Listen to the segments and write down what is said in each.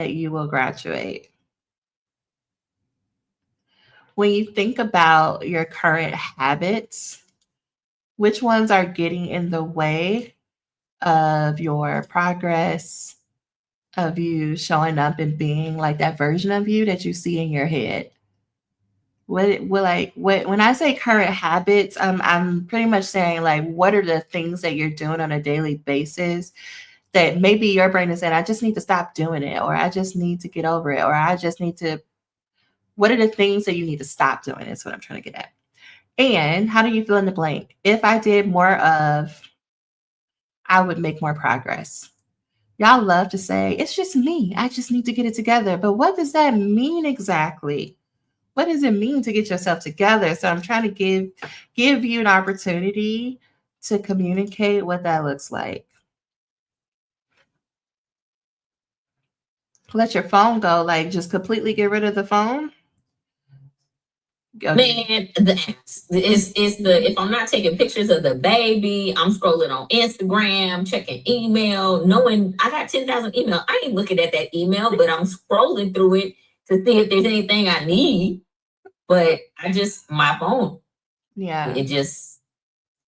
that you will graduate? When you think about your current habits, which ones are getting in the way of your progress, of you showing up and being like that version of you that you see in your head? What when I say current habits, I'm pretty much saying like what are the things that you're doing on a daily basis that maybe your brain is saying, I just need to stop doing it, or I just need to get over it, or I just need to, what are the things that you need to stop doing is what I'm trying to get at. And how do you feel in the blank? If I did more of, I would make more progress. Y'all love to say, it's just me. I just need to get it together. But what does that mean exactly? What does it mean to get yourself together? So I'm trying to give you an opportunity to communicate what that looks like. Let your phone go, like just completely get rid of the phone. Man, the apps. It's the if I'm not taking pictures of the baby, I'm scrolling on Instagram, checking email, knowing I got 10,000 emails. I ain't looking at that email, but I'm scrolling through it to see if there's anything I need. But my phone. Yeah. It's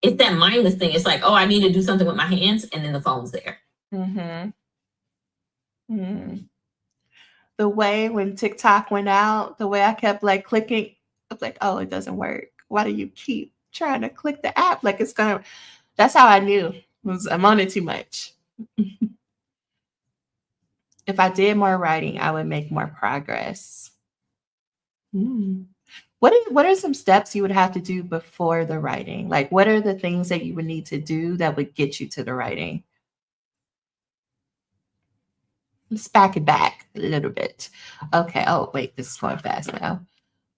that mindless thing. It's like, oh, I need to do something with my hands, and then the phone's there. The way when TikTok went out, the way I kept like clicking, I was like, oh, it doesn't work. Why do you keep trying to click the app? Like it's gonna, that's how I knew I'm on it too much. If I did more writing, I would make more progress. What are some steps you would have to do before the writing? Like, what are the things that you would need to do that would get you to the writing? Let's back it back a little bit. Okay. Oh, wait, this is going fast now.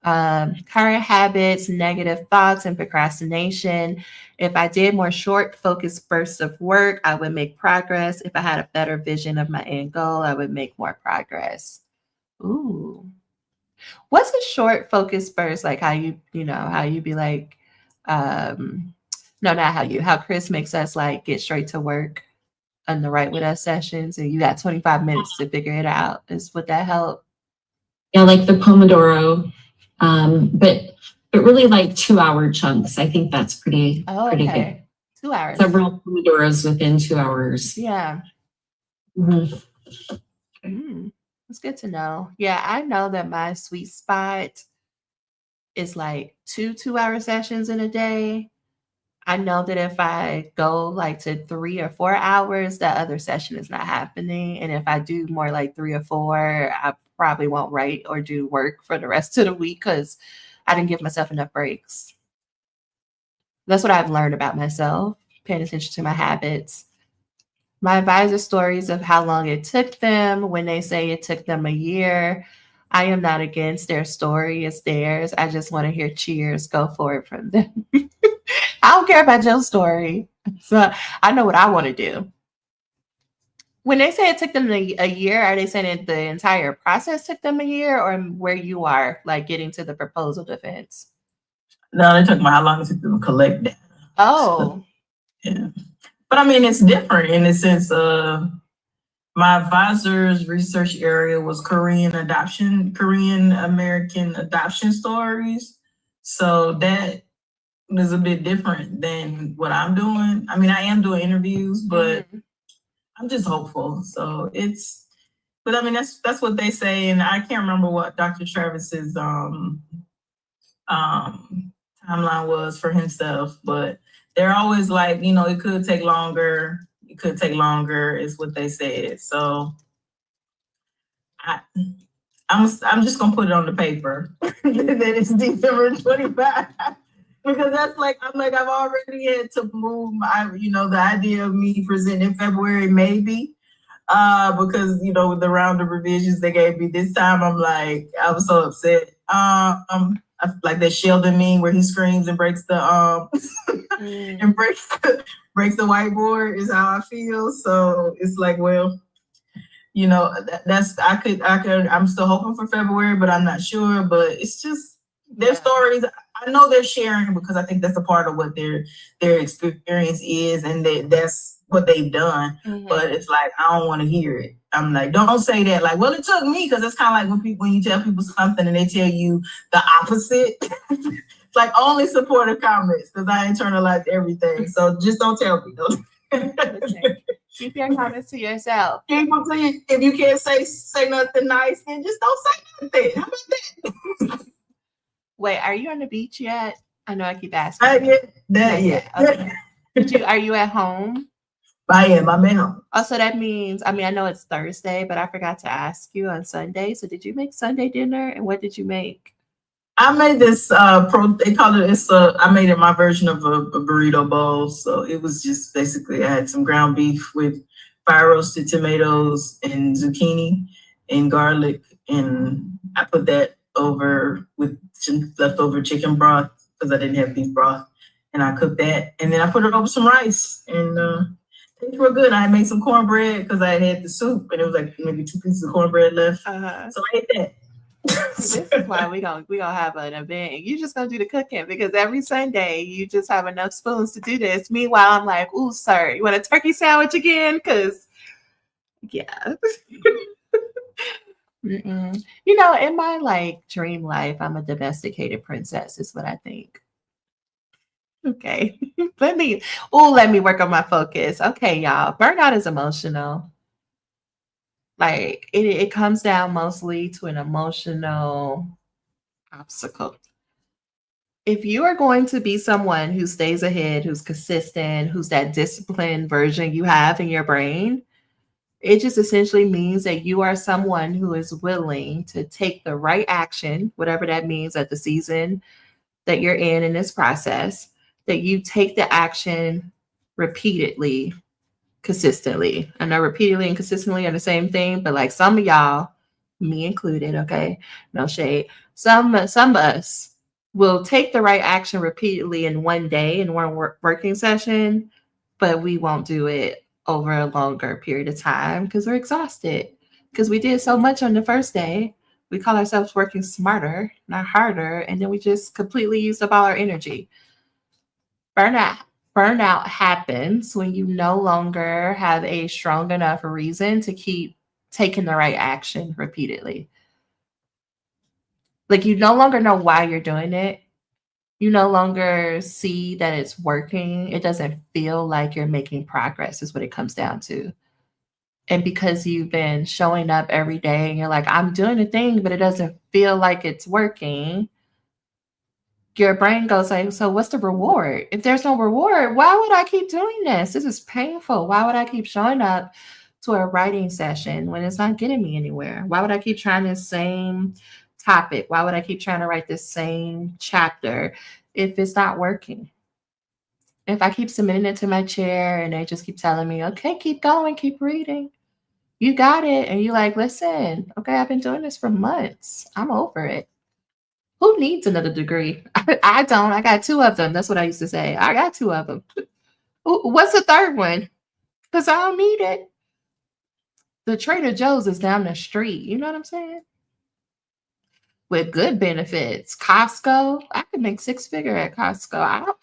Current habits, negative thoughts, and procrastination. If I did more short, focused bursts of work, I would make progress. If I had a better vision of my end goal, I would make more progress. Ooh. What's a short, focused burst? Like how you be like, no, not how Chris makes us like get straight to work on the Write With Us sessions, and you got 25 minutes to figure it out. Would that help? Yeah, like the Pomodoro, but really like 2-hour chunks. I think that's pretty good. 2 hours. Several Pomodoros within 2 hours. Yeah. It's good to know. Yeah, I know that my sweet spot is like 2-hour sessions in a day. I know that if I go like to 3 or 4 hours, that other session is not happening. And if I do more like 3 or 4, I probably won't write or do work for the rest of the week because I didn't give myself enough breaks. That's what I've learned about myself, paying attention to my habits. My advisor stories of how long it took them when they say it took them a year. I am not against their story. It's theirs. I just want to hear cheers go forward from them. I don't care about your story. So I know what I want to do. When they say it took them a year, are they saying that the entire process took them a year, or where you are, like getting to the proposal defense? No, they took how long it took them to collect data. Oh. So, yeah. But I mean, it's different in the sense of my advisor's research area was Korean American adoption stories. So that is a bit different than what I'm doing. I mean, I am doing interviews, but I'm just hopeful. So but I mean, that's what they say. And I can't remember what Dr. Travis's timeline was for himself, but they're always like, it could take longer. It could take longer is what they said. So I'm just gonna put it on the paper that it's December 25 because that's like I've already had to move the idea of me presenting in February maybe because with the round of revisions they gave me this time I was so upset. Like that Sheldon meme where he screams and breaks the and breaks the whiteboard is how I feel. So it's like, well, I'm still hoping for February, but I'm not sure. But it's just their stories. I know they're sharing because I think that's a part of what their experience is, and that's what they've done, but it's like, I don't want to hear it. I'm like, don't say that. Like, well, it took me, because it's kind of like when you tell people something and they tell you the opposite. It's like only supportive comments, because I internalized everything. So just don't tell me those. Keep your comments to yourself. Keep them to you. If you can't say nothing nice, then just don't say nothing. How about that? Wait, are you on the beach yet? I know I keep asking. Not yet. Okay. Are you at home? I am. I'm at home. Oh, so that means, I mean, I know it's Thursday, but I forgot to ask you on Sunday. So did you make Sunday dinner, and what did you make? I made this they call it, I made it my version of a burrito bowl. So it was just basically, I had some ground beef with fire roasted tomatoes and zucchini and garlic, and I put that over with some leftover chicken broth, because I didn't have beef broth, and I cooked that, and then I put it over some rice, and it was good. I made some cornbread because I had the soup, and it was like maybe 2 pieces of cornbread left. So I ate that. This is why we gonna have an event, and you just gonna do the cooking, because every Sunday you just have enough spoons to do this. Meanwhile, I'm like, ooh, sir, you want a turkey sandwich again? Because yeah. You know, in my like dream life, I'm a domesticated princess, is what I think. Okay. let me work on my focus. Okay, y'all. Burnout is emotional. Like it comes down mostly to an emotional obstacle. If you are going to be someone who stays ahead, who's consistent, who's that disciplined version you have in your brain, it just essentially means that you are someone who is willing to take the right action, whatever that means at the season that you're in this process, that you take the action repeatedly, consistently. I know repeatedly and consistently are the same thing, but like some of y'all, me included, okay, no shade, some of us will take the right action repeatedly in one day, in one working session, but we won't do it over a longer period of time because we're exhausted, because we did so much on the first day. We call ourselves working smarter, not harder, and then we just completely used up all our energy. Burnout happens when you no longer have a strong enough reason to keep taking the right action repeatedly. Like you no longer know why you're doing it. You no longer see that it's working. It doesn't feel like you're making progress, is what it comes down to. And because you've been showing up every day and you're like, I'm doing a thing, but it doesn't feel like it's working, your brain goes like, so what's the reward? If there's no reward, why would I keep doing this? This is painful. Why would I keep showing up to a writing session when it's not getting me anywhere? Why would I keep trying this same topic? Why would I keep trying to write this same chapter if it's not working? If I keep submitting it to my chair and they just keep telling me, okay, keep going, keep reading, you got it. And you're like, listen, okay, I've been doing this for months. I'm over it. Who needs another degree? I don't. I got 2 of them. That's what I used to say. I got 2 of them. What's the third one? Because I don't need it. The Trader Joe's is down the street. You know what I'm saying? With good benefits. Costco. I could make 6-figure at Costco.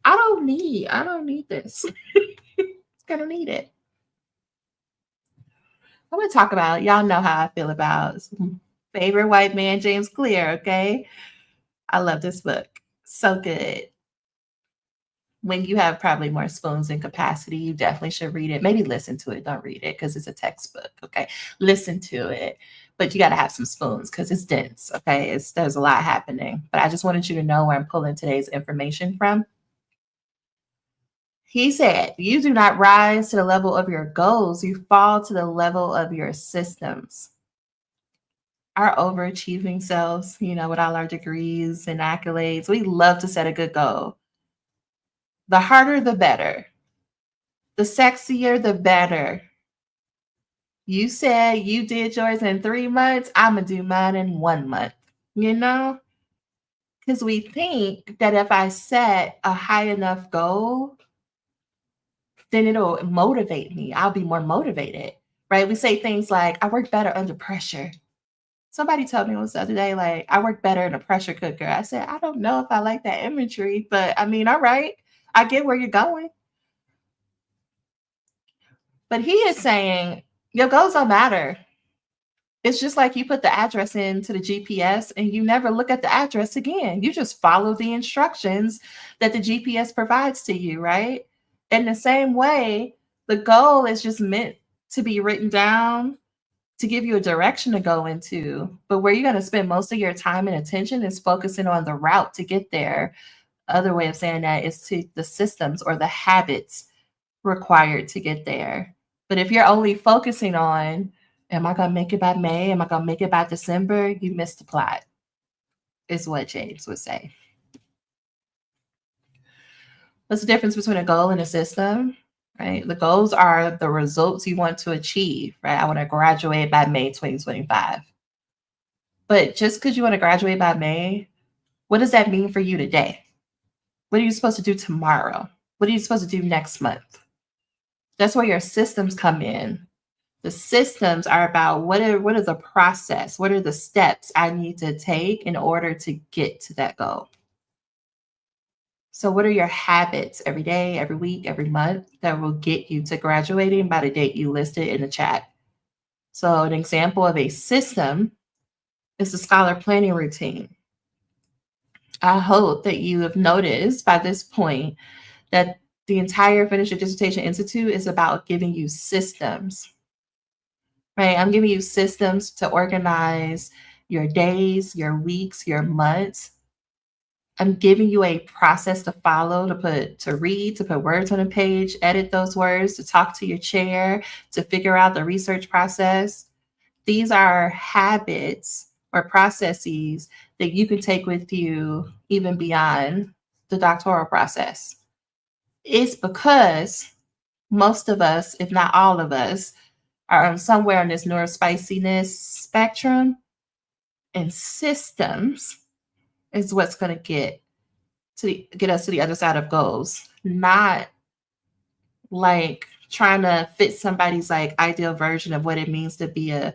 I don't need this. Gonna need it. I'm gonna talk about, y'all know how I feel about favorite white man, James Clear, okay? I love this book. So good. When you have probably more spoons than capacity, you definitely should read it. Maybe listen to it. Don't read it because it's a textbook, okay? Listen to it. But you got to have some spoons because it's dense, okay? There's a lot happening. But I just wanted you to know where I'm pulling today's information from. He said, you do not rise to the level of your goals. You fall to the level of your systems. Our overachieving selves, with all our degrees and accolades, we love to set a good goal. The harder, the better. The sexier, the better. You said you did yours in 3 months. I'm going to do mine in 1 month, Because we think that if I set a high enough goal, then it'll motivate me. I'll be more motivated, right? We say things like, I work better under pressure. Somebody told me once the other day, like, I work better in a pressure cooker. I said, I don't know if I like that imagery, but I mean, all right, I get where you're going. But he is saying your goals don't matter. It's just like you put the address into the GPS and you never look at the address again. You just follow the instructions that the GPS provides to you, right? In the same way, the goal is just meant to be written down to give you a direction to go into. But where you're going to spend most of your time and attention is focusing on the route to get there. Other way of saying that is to the systems or the habits required to get there. But if you're only focusing on, am I going to make it by May? Am I going to make it by December? You missed the plot, is what James would say. What's the difference between a goal and a system? Right? The goals are the results you want to achieve, right? I want to graduate by May 2025. But just because you want to graduate by May, what does that mean for you today? What are you supposed to do tomorrow? What are you supposed to do next month? That's where your systems come in. The systems are about what are the process? What are the steps I need to take in order to get to that goal? So what are your habits every day, every week, every month that will get you to graduating by the date you listed in the chat? So an example of a system is the scholar planning routine. I hope that you have noticed by this point that the entire Finish Your Dissertation Institute is about giving you systems, right? I'm giving you systems to organize your days, your weeks, your months. I'm giving you a process to follow, to read, to put words on a page, edit those words, to talk to your chair, to figure out the research process. These are habits or processes that you can take with you even beyond the doctoral process. It's because most of us, if not all of us, are somewhere on this neurospiciness spectrum, and systems is what's going to get us to the other side of goals, not like trying to fit somebody's like ideal version of what it means to be a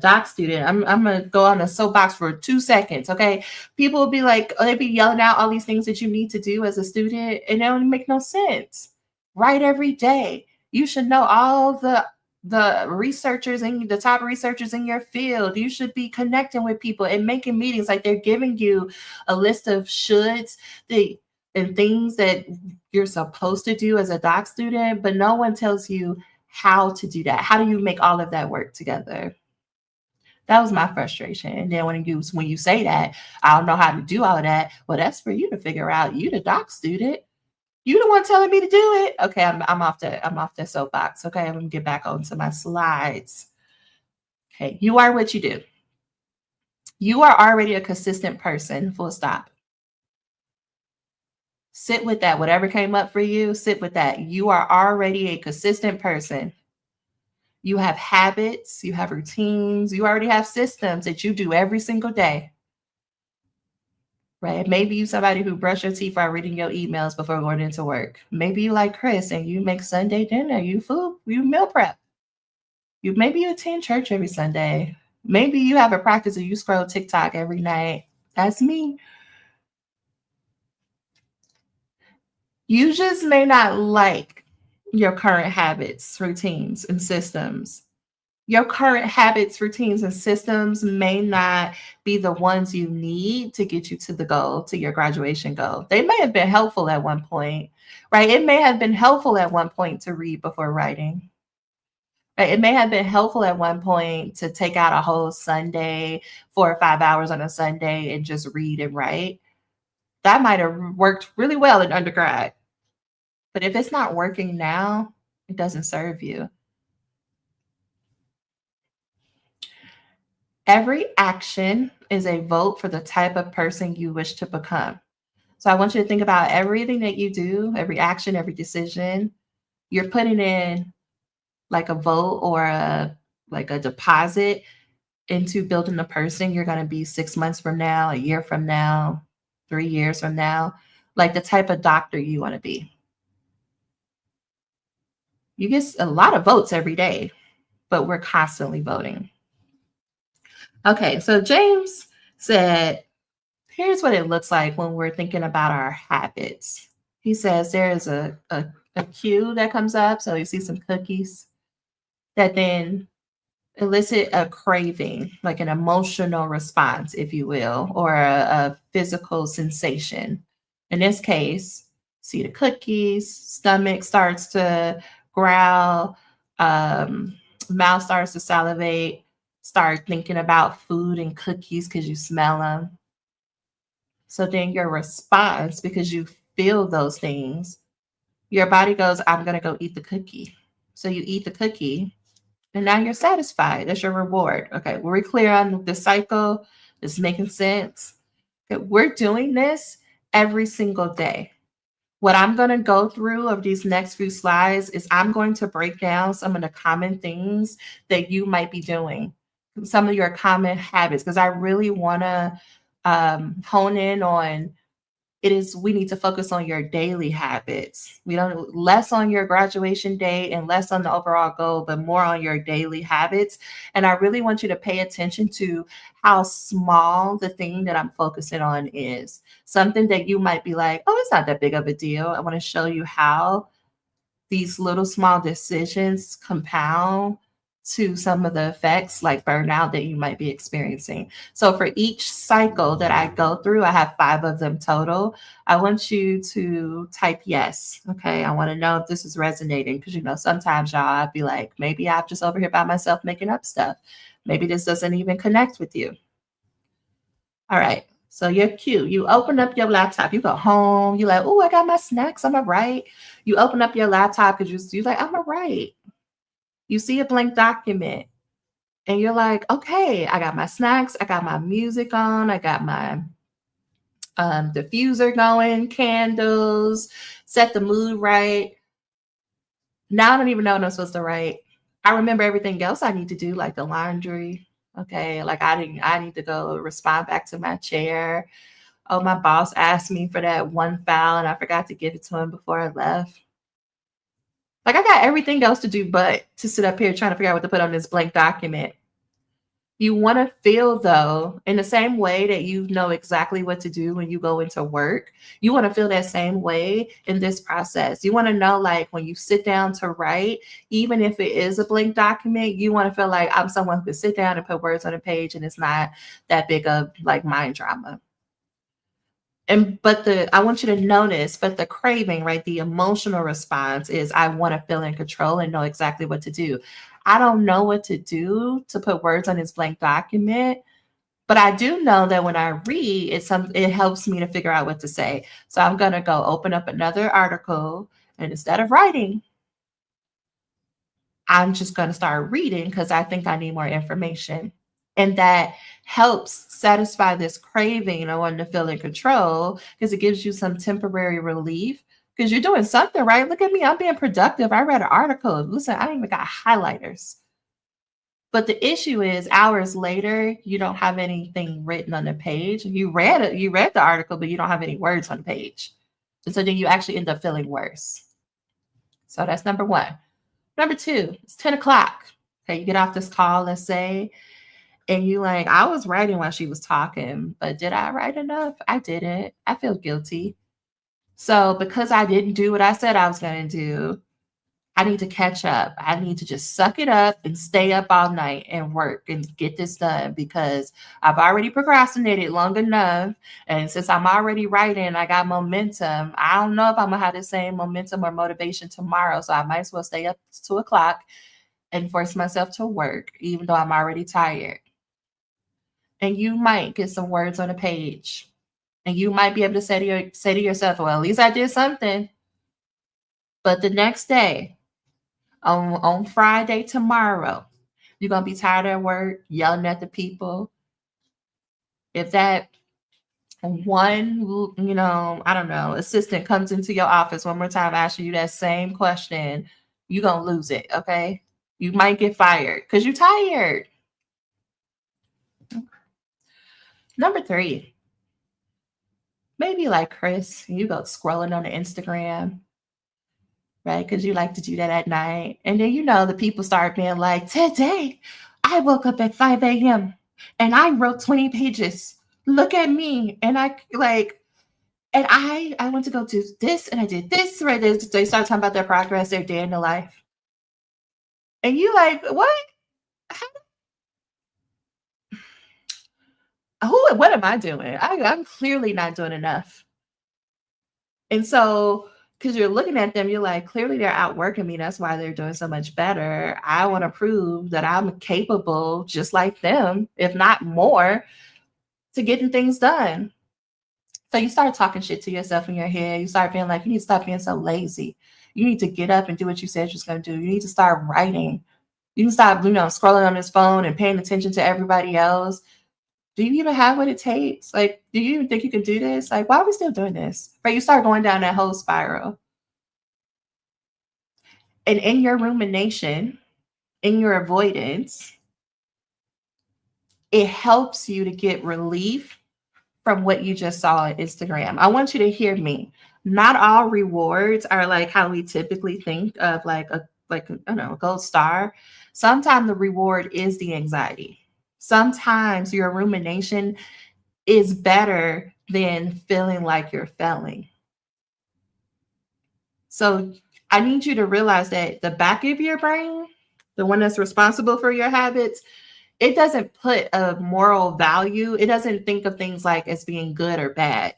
doc student. I'm going to go on a soapbox for 2 seconds. Okay. People will be like, oh, they'd be yelling out all these things that you need to do as a student, and it don't make no sense. Write every day. You should know all the researchers and the top researchers in your field. You should be connecting with people and making meetings. Like they're giving you a list of shoulds and things that you're supposed to do as a doc student, but no one tells you how to do that. How do you make all of that work together? That was my frustration. And then when you say that, I don't know how to do all of that. Well, that's for you to figure out. You the doc student. You the one telling me to do it. Okay, I'm off the soapbox. Okay, I'm gonna get back onto my slides. Okay, you are what you do. You are already a consistent person, full stop. Sit with that. Whatever came up for you, sit with that. You are already a consistent person. You have habits, you have routines, you already have systems that you do every single day. Right? Maybe you somebody who brush your teeth while reading your emails before going into work. Maybe you like Chris and you make Sunday dinner, you meal prep. Maybe you attend church every Sunday. Maybe you have a practice and you scroll TikTok every night. That's me. You just may not like your current habits, routines, and systems. Your current habits, routines, and systems may not be the ones you need to get you to the goal, to your graduation goal. They may have been helpful at one point, right? It may have been helpful at one point to read before writing. Right? It may have been helpful at one point to take out a whole Sunday, 4 or 5 hours on a Sunday and just read and write. That might have worked really well in undergrad. But if it's not working now, it doesn't serve you. Every action is a vote for the type of person you wish to become. So I want you to think about everything that you do, every action, every decision. You're putting in like a vote or a deposit into building the person you're going to be 6 months from now, a year from now, 3 years from now, like the type of doctor you want to be. You get a lot of votes every day, but we're constantly voting. Okay, so James said, here's what it looks like when we're thinking about our habits. He says there is a cue that comes up. So you see some cookies. that then elicit a craving, like an emotional response, if you will, or a physical sensation. In this case, see the cookies, stomach starts to growl, mouth starts to salivate, start thinking about food and cookies because you smell them. So then your response, because you feel those things, your body goes, I'm going to go eat the cookie. So you eat the cookie and now you're satisfied. That's your reward. Okay, we're clear on the cycle. It's making sense. Okay, we're doing this every single day. What I'm going to go through of these next few slides is I'm going to break down some of the common things that you might be doing, some of your common habits, because I really want to hone in on we need to focus on your daily habits. We don't less on your graduation date and less on the overall goal, but more on your daily habits. And I really want you to pay attention to how small the thing that I'm focusing on is. Something that you might be like, oh, it's not that big of a deal. I want to show you how these little small decisions compound to some of the effects like burnout that you might be experiencing. So for each cycle that I go through, I have 5 of them total. I want you to type yes. Okay. I want to know if this is resonating because, sometimes y'all, I'd be like, maybe I'm just over here by myself making up stuff. Maybe this doesn't even connect with you. All right. So you're cute. You open up your laptop. You go home. You're like, oh, I got my snacks. I'm all right. You open up your laptop because you're like, I'm all right. You see a blank document and you're like, okay, I got my snacks. I got my music on. I got my diffuser going, candles, set the mood right. Now I don't even know what I'm supposed to write. I remember everything else I need to do, like the laundry. Okay, like I need to go respond back to my chair. Oh, my boss asked me for that one file and I forgot to give it to him before I left. Like I got everything else to do but to sit up here trying to figure out what to put on this blank document. You want to feel, though, in the same way that you know exactly what to do when you go into work, you want to feel that same way in this process. You want to know, like, when you sit down to write, even if it is a blank document, you want to feel like I'm someone who can sit down and put words on a page and it's not that big of like mind drama. I want you to notice, but the craving, right? The emotional response is I want to feel in control and know exactly what to do. I don't know what to do to put words on this blank document, but I do know that when I read, it helps me to figure out what to say. So I'm going to go open up another article, and instead of writing, I'm just going to start reading because I think I need more information. And that helps satisfy this craving of wanting to feel in control because it gives you some temporary relief because you're doing something, right? Look at me. I'm being productive. I read an article. Listen, I even got highlighters. But the issue is hours later, you don't have anything written on the page. You read the article, but you don't have any words on the page. And so then you actually end up feeling worse. So that's number 1. Number 2, it's 10 o'clock. Okay, you get off this call, let's say, and you like, I was writing while she was talking, but did I write enough? I didn't. I feel guilty. So because I didn't do what I said I was going to do, I need to catch up. I need to just suck it up and stay up all night and work and get this done because I've already procrastinated long enough. And since I'm already writing, I got momentum. I don't know if I'm going to have the same momentum or motivation tomorrow. So I might as well stay up to 2 o'clock and force myself to work, even though I'm already tired. And you might get some words on a page. And you might be able to say to yourself, well, at least I did something. But the next day, on Friday tomorrow, you're going to be tired at work, yelling at the people. If that one, I don't know, assistant comes into your office one more time asking you that same question, you're going to lose it, okay? You might get fired because you're tired. Number 3, maybe like Chris, you go scrolling on the Instagram, right? Because you like to do that at night. And then, the people start being like, today, I woke up at 5 a.m. and I wrote 20 pages. Look at me. And I went to go do this and I did this, right? They start talking about their progress, their day in the life. And you like, what? What am I doing? I'm clearly not doing enough. And so, because you're looking at them, you're like, clearly they're outworking me. That's why they're doing so much better. I want to prove that I'm capable, just like them, if not more, to getting things done. So you start talking shit to yourself in your head. You start being like, you need to stop being so lazy. You need to get up and do what you said you're going to do. You need to start writing. You can stop, scrolling on this phone and paying attention to everybody else. Do you even have what it takes? Like, do you even think you can do this? Like, why are we still doing this? Right? You start going down that whole spiral. And in your rumination, in your avoidance, it helps you to get relief from what you just saw on Instagram. I want you to hear me. Not all rewards are like how we typically think of like a gold star. Sometimes the reward is the anxiety. Sometimes your rumination is better than feeling like you're failing. So I need you to realize that the back of your brain, the one that's responsible for your habits, it doesn't put a moral value. It doesn't think of things like as being good or bad.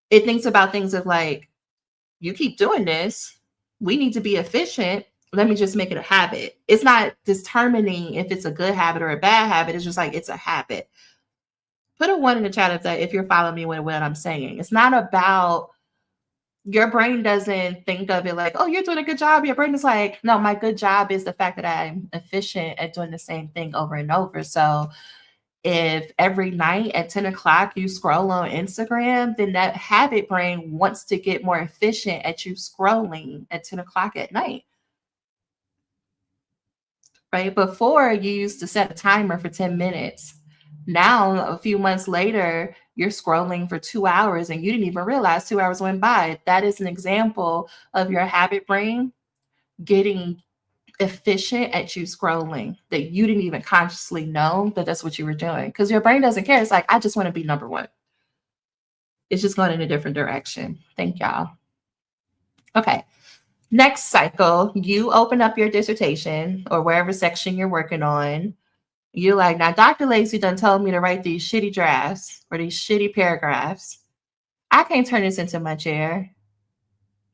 It thinks about things of like, you keep doing this, we need to be efficient. Let me just make it a habit. It's not determining if it's a good habit or a bad habit. It's just like, it's a habit. Put a 1 in the chat if you're following me with what I'm saying. It's not about, your brain doesn't think of it like, oh, you're doing a good job. Your brain is like, no, my good job is the fact that I'm efficient at doing the same thing over and over. So if every night at 10 o'clock you scroll on Instagram, then that habit brain wants to get more efficient at you scrolling at 10 o'clock at night. Right? Before, you used to set a timer for 10 minutes. Now, a few months later, you're scrolling for 2 hours and you didn't even realize 2 hours went by. That is an example of your habit brain getting efficient at you scrolling, that you didn't even consciously know that that's what you were doing, because your brain doesn't care. It's like, I just want to be number one. It's just going in a different direction. Thank y'all. Okay. Next cycle, you open up your dissertation or wherever section you're working on. You're like, now Dr. Lacy done told me to write these shitty drafts or these shitty paragraphs. I can't turn this into my chair.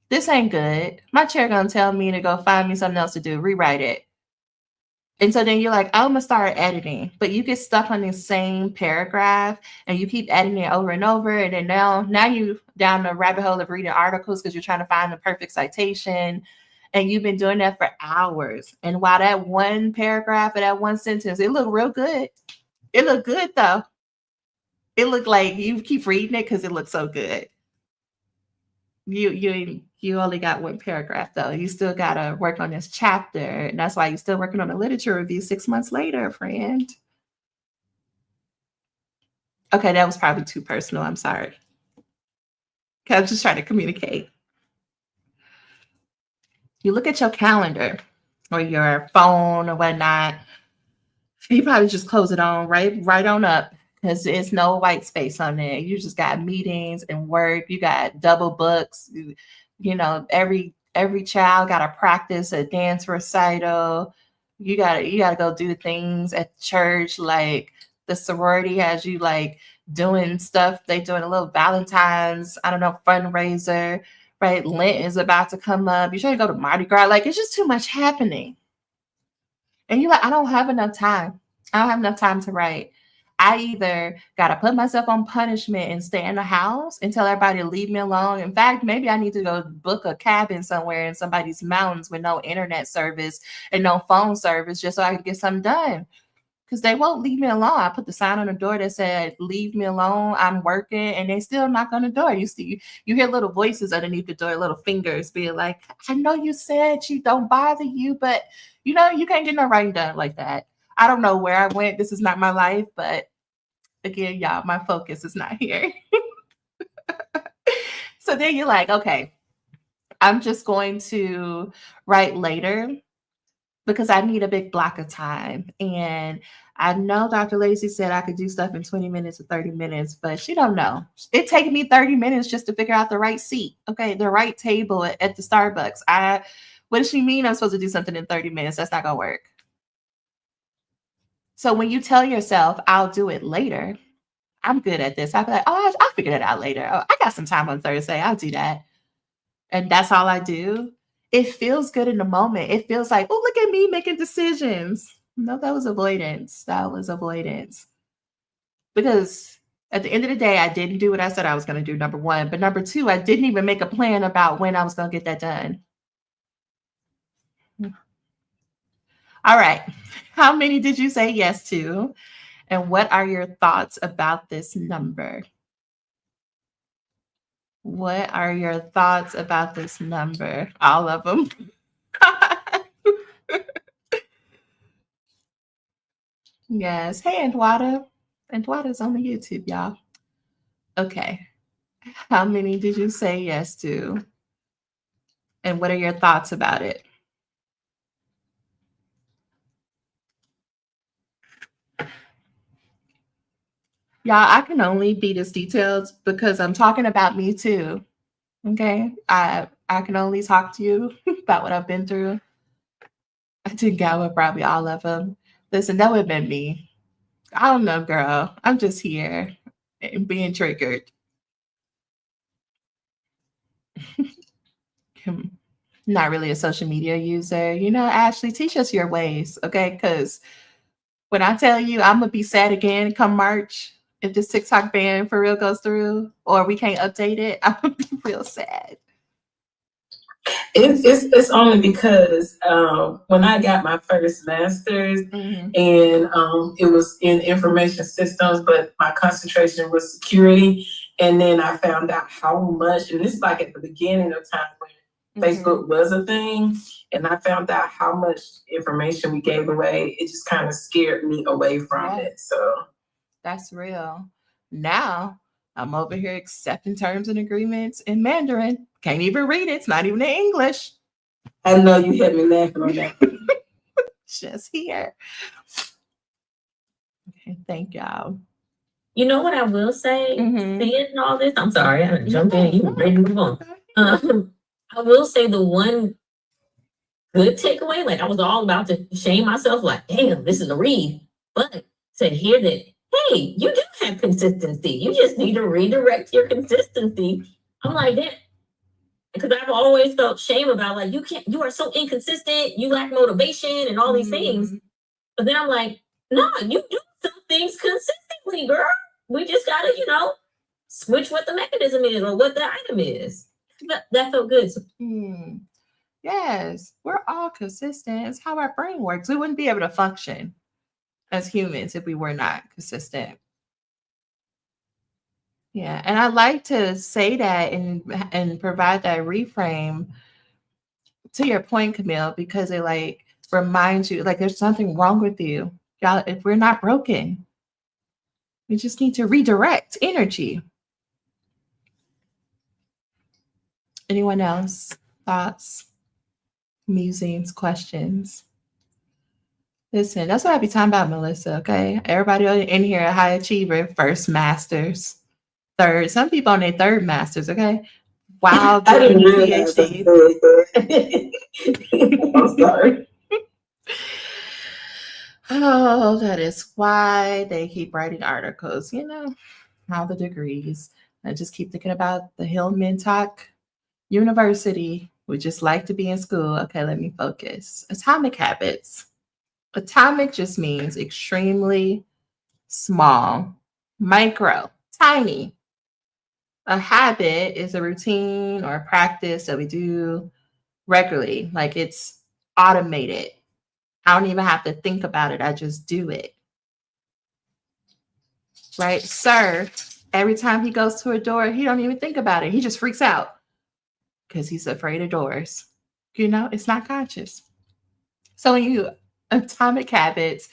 This ain't good. My chair gonna tell me to go find me something else to do, rewrite it. And so then you're like, I'm gonna start editing, but you get stuck on the same paragraph and you keep editing it over and over. And then now you down the rabbit hole of reading articles because you're trying to find the perfect citation. And you've been doing that for hours. And while that one paragraph or that one sentence, it looked real good. It looked good though. It looked like you keep reading it because it looks so good. You only got one paragraph though. You still gotta work on this chapter. And that's why you're still working on a literature review 6 months later, friend. Okay, that was probably too personal. I'm sorry. Okay, I'm just trying to communicate. You look at your calendar or your phone or whatnot. You probably just close it on right on up, because there's no white space on there. You just got meetings and work. You got double books. Every child got to practice a dance recital. You gotta go do things at church. Like the sorority has you like doing stuff. They doing a little Valentine's, I don't know, fundraiser. Right, Lent is about to come up. You're trying to go to Mardi Gras. Like, it's just too much happening. And you're like, I don't have enough time. I don't have enough time to write. I either got to put myself on punishment and stay in the house and tell everybody to leave me alone. In fact, maybe I need to go book a cabin somewhere in somebody's mountains with no internet service and no phone service just so I can get something done. Because they won't leave me alone. I put the sign on the door that said, leave me alone, I'm working, and they still knock on the door. You hear little voices underneath the door, little fingers being like, I know you said you don't bother you, but you can't get no writing done like that. I don't know where I went. This is not my life, but again, y'all, my focus is not here. So then you're like, okay, I'm just going to write later because I need a big block of time. And I know Dr. Lacy said I could do stuff in 20 minutes or 30 minutes, but she don't know. It taking me 30 minutes just to figure out the right seat. Okay, the right table at the Starbucks. What does she mean I'm supposed to do something in 30 minutes? That's not going to work. So when you tell yourself, I'll do it later, I'm good at this. I'll be like, oh, I'll figure it out later. Oh, I got some time on Thursday. I'll do that. And that's all I do. It feels good in the moment. It feels like, oh, look at me making decisions. No, that was avoidance. That was avoidance. Because at the end of the day, I didn't do what I said I was going to do, number one. But number two, I didn't even make a plan about when I was going to get that done. All right. How many did you say yes to? And what are your thoughts about this number? What are your thoughts about this number? All of them. Yes. Hey, Antwada. Antwada's on the YouTube, y'all. Okay. How many did you say yes to? And what are your thoughts about it? Y'all, I can only be this detailed because I'm talking about me too. Okay. I can only talk to you about what I've been through. I think I would probably all of them. Listen, that would have been me. I don't know, girl. I'm just here and being triggered. Not really a social media user. Ashley, teach us your ways, okay? Because when I tell you I'm going to be sad again come March, if this TikTok ban for real goes through or we can't update it, I'm going to be real sad. It's only because when I got my first master's and it was in information systems, but my concentration was security. And then I found out how much, and this is like at the beginning of time when Facebook was a thing, and I found out how much information we gave away. It just kind of scared me away from it. So that's real. Now I'm over here accepting terms and agreements in Mandarin. Can't even read it. It's not even in English. I know you had me laughing on that. Just here. Okay, thank y'all. You know what I will say? Seeing all this, I'm sorry, I jumped in. You were ready to move on. I will say the one good takeaway, like I was all about to shame myself, like, damn, this is a read. But to hear that, hey, you do have consistency. You just need to redirect your consistency. I'm like, that. Because I've always felt shame about, like, you are so inconsistent, you lack motivation and all these things. But then I'm like, no, you do some things consistently, girl. We just gotta, switch what the mechanism is or what the item is. That felt good. Yes, we're all consistent. It's how our brain works. We wouldn't be able to function as humans if we were not consistent. Yeah, and I like to say that and provide that reframe to your point, Camille, because it like reminds you, like there's something wrong with you. Y'all, if we're not broken, we just need to redirect energy. Anyone else? Thoughts, musings, questions? Listen, that's what I be talking about, Melissa, okay? Everybody in here, a high achiever, first masters, third. Some people on their third masters, okay? Wow, I didn't realize PhD. I'm sorry. Oh, that is why they keep writing articles, all the degrees. I just keep thinking about the Hillman-Talk University. We just like to be in school. Okay, let me focus. Atomic habits. Atomic just means extremely small, micro, tiny. A habit is a routine or a practice that we do regularly, like it's automated. I don't even have to think about it. I just do it. Right? Sir, every time he goes to a door, he don't even think about it. He just freaks out because he's afraid of doors. It's not conscious. So when you atomic habits,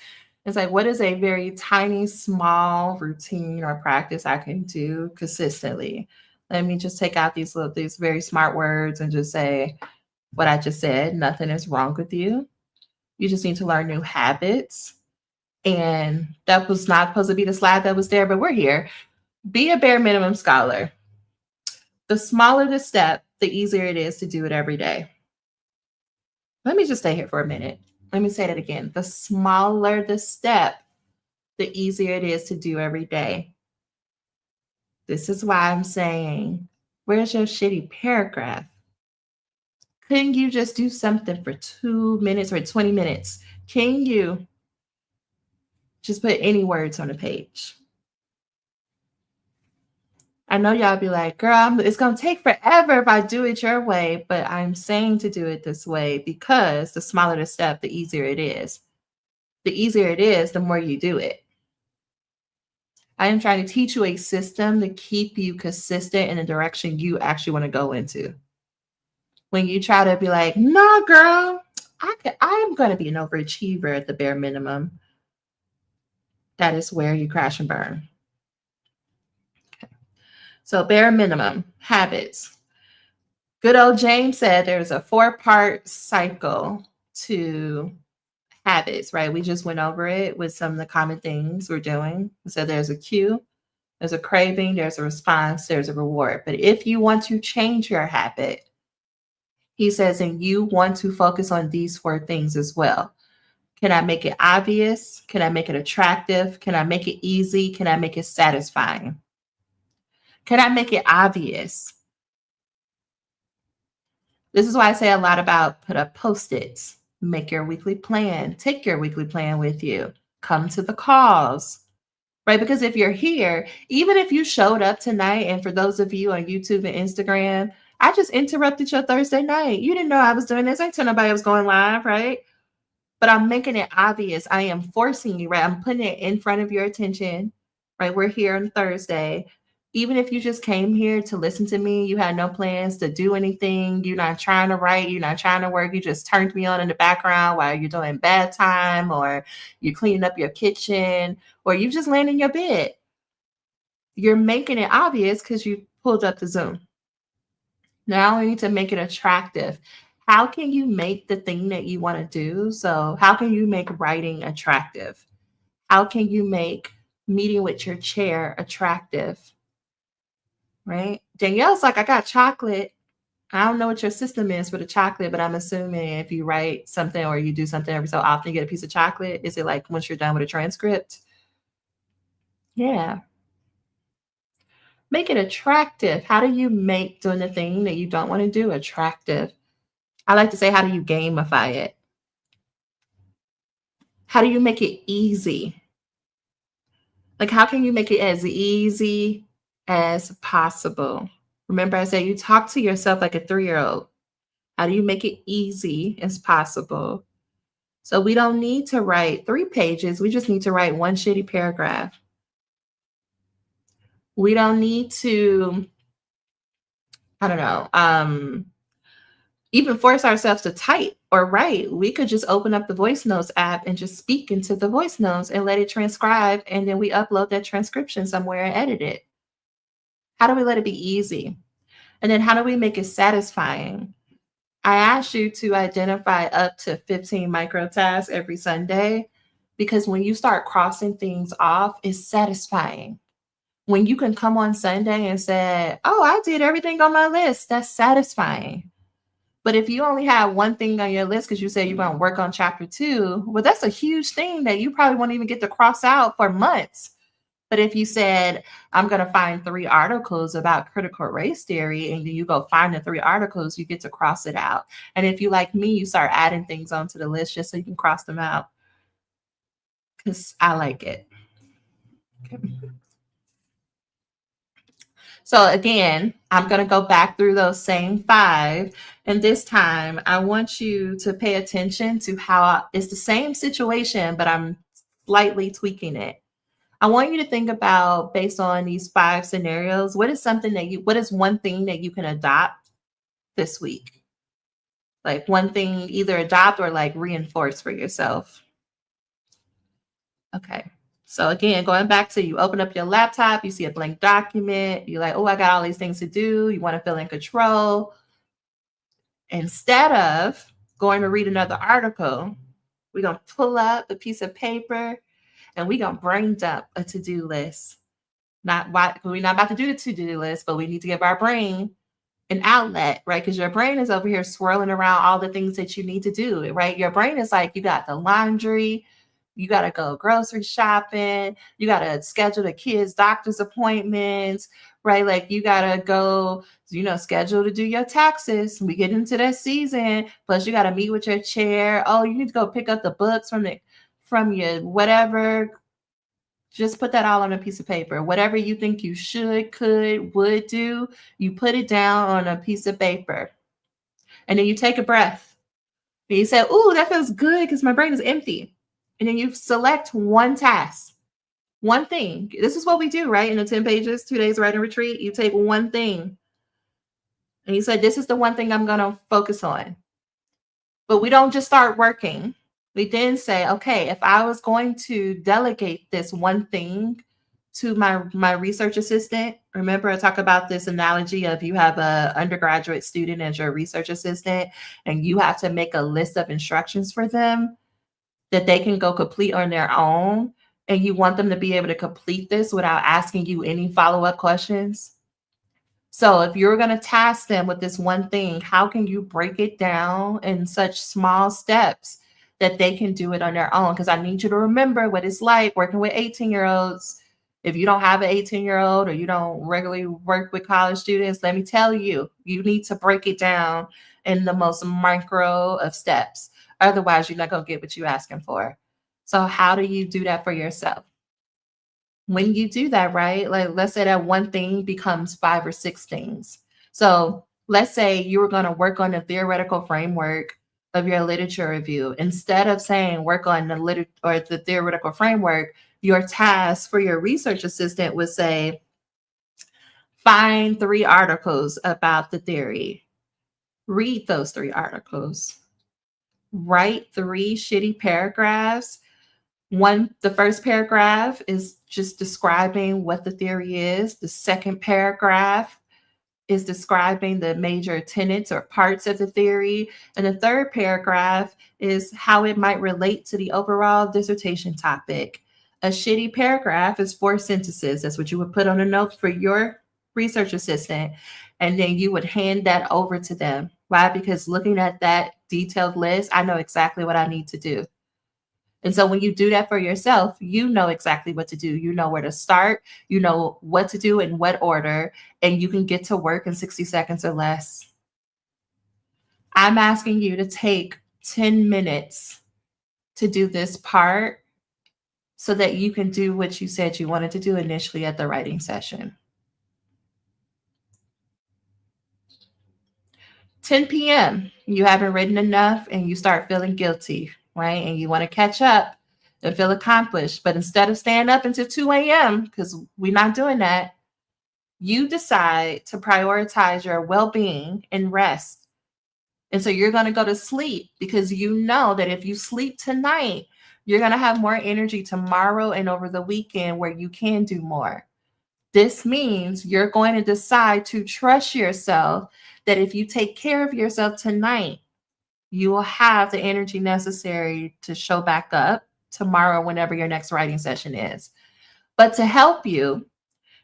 it's like, what is a very tiny, small routine or practice I can do consistently? Let me just take out these very smart words and just say what I just said. Nothing is wrong with you. You just need to learn new habits. And that was not supposed to be the slide that was there, but we're here. Be a bare minimum scholar. The smaller the step, the easier it is to do it every day. Let me just stay here for a minute. Let me say that again. The smaller the step, the easier it is to do every day. This is why I'm saying, where's your shitty paragraph? Couldn't you just do something for 2 minutes or 20 minutes? Can you just put any words on a page? I know y'all be like, girl, it's going to take forever if I do it your way, but I'm saying to do it this way because the smaller the step, the easier it is. The easier it is, the more you do it. I am trying to teach you a system to keep you consistent in the direction you actually want to go into. When you try to be like, no, girl, I'm going to be an overachiever at the bare minimum, that is where you crash and burn. Okay. So bare minimum, habits. Good old James said there's a 4-part cycle to habits, right? We just went over it with some of the common things we're doing. So there's a cue, there's a craving, there's a response, there's a reward. But if you want to change your habit, he says, and you want to focus on these 4 things as well. Can I make it obvious? Can I make it attractive? Can I make it easy? Can I make it satisfying? Can I make it obvious? This is why I say a lot about put up Post-its, make your weekly plan, take your weekly plan with you, come to the calls, right? Because if you're here, even if you showed up tonight, and for those of you on YouTube and Instagram, I just interrupted your Thursday night. You didn't know I was doing this. I didn't tell nobody I was going live, right? But I'm making it obvious. I am forcing you, right? I'm putting it in front of your attention, right? We're here on Thursday. Even if you just came here to listen to me, you had no plans to do anything. You're not trying to write. You're not trying to work. You just turned me on in the background while you're doing bedtime, or you're cleaning up your kitchen, or you just laying in your bed. You're making it obvious because you pulled up the Zoom. Now we need to make it attractive. How can you make the thing that you want to do? So how can you make writing attractive? How can you make meeting with your chair attractive? Right? Danielle's like, I got chocolate. I don't know what your system is for the chocolate, but I'm assuming if you write something or you do something every so often, you get a piece of chocolate. Is it like once you're done with a transcript? Yeah. Make it attractive. How do you make doing the thing that you don't want to do attractive? I like to say, how do you gamify it? How do you make it easy? Like, how can you make it as easy as possible? Remember, I said you talk to yourself like a 3-year-old. How do you make it easy as possible? So we don't need to write 3 pages. We just need to write 1 shitty paragraph. We don't need to, I don't know, even force ourselves to type or write. We could just open up the voice notes app and just speak into the voice notes and let it transcribe. And then we upload that transcription somewhere and edit it. How do we let it be easy? And then how do we make it satisfying? I asked you to identify up to 15 micro tasks every Sunday, because when you start crossing things off, it's satisfying. When you can come on Sunday and say, oh, I did everything on my list, that's satisfying. But if you only have 1 thing on your list because you say you're going to work on chapter 2, well, that's a huge thing that you probably won't even get to cross out for months. But if you said, I'm going to find 3 articles about critical race theory, and then you go find the 3 articles, you get to cross it out. And if you, like me, you start adding things onto the list just so you can cross them out. Because I like it. Okay. So again, I'm going to go back through those same 5. And this time, I want you to pay attention to how it's the same situation, but I'm slightly tweaking it. I want you to think about, based on these 5 scenarios, what is 1 thing that you can adopt this week? Like 1 thing, either adopt or like reinforce for yourself. Okay. So again, going back to, you open up your laptop, you see a blank document, you're like, oh, I got all these things to do. You want to feel in control. Instead of going to read another article, we're going to pull up a piece of paper and we're going to brain dump a to-do list. We're not about to do the to-do list, but we need to give our brain an outlet, right? Because your brain is over here swirling around all the things that you need to do, right? Your brain is like, you got the laundry, you got to go grocery shopping, you got to schedule the kids' doctor's appointments, right? Like you got to go, schedule to do your taxes. We get into that season. Plus you got to meet with your chair. Oh, you need to go pick up the books from your whatever. Just put that all on a piece of paper. Whatever you think you should, could, would do, you put it down on a piece of paper. And then you take a breath. And you say, ooh, that feels good because my brain is empty. And then you select one task, one thing. This is what we do, right? In the 10 pages, 2 days writing retreat, you take one thing. And you say, this is the one thing I'm going to focus on. But we don't just start working. We then say, okay, if I was going to delegate this one thing to my research assistant, remember I talk about this analogy of you have an undergraduate student as your research assistant, and you have to make a list of instructions for them that they can go complete on their own. And you want them to be able to complete this without asking you any follow-up questions. So if you're going to task them with this one thing, how can you break it down in such small steps that they can do it on their own? Because I need you to remember what it's like working with 18-year-olds. If you don't have an 18-year-old or you don't regularly work with college students, let me tell you, you need to break it down in the most micro of steps. Otherwise, you're not going to get what you're asking for. So how do you do that for yourself? When you do that, right? Like, let's say that one thing becomes 5 or 6 things. So let's say you were going to work on the theoretical framework of your literature review. Instead of saying work on the theoretical framework, your task for your research assistant would say, find 3 articles about the theory. Read those 3 articles. Write 3 shitty paragraphs. The first paragraph is just describing what the theory is. The second paragraph is describing the major tenets or parts of the theory. And the third paragraph is how it might relate to the overall dissertation topic. A shitty paragraph is 4 sentences. That's what you would put on a note for your research assistant. And then you would hand that over to them. Why? Because looking at that detailed list, I know exactly what I need to do. And so when you do that for yourself, you know exactly what to do. You know where to start. You know what to do in what order, and you can get to work in 60 seconds or less. I'm asking you to take 10 minutes to do this part so that you can do what you said you wanted to do initially at the writing session. 10 p.m., you haven't written enough and you start feeling guilty, right? And you want to catch up and feel accomplished. But instead of staying up until 2 a.m., because we're not doing that, you decide to prioritize your well-being and rest. And so you're going to go to sleep because you know that if you sleep tonight, you're going to have more energy tomorrow and over the weekend where you can do more. This means you're going to decide to trust yourself that if you take care of yourself tonight, you will have the energy necessary to show back up tomorrow whenever your next writing session is. But to help you,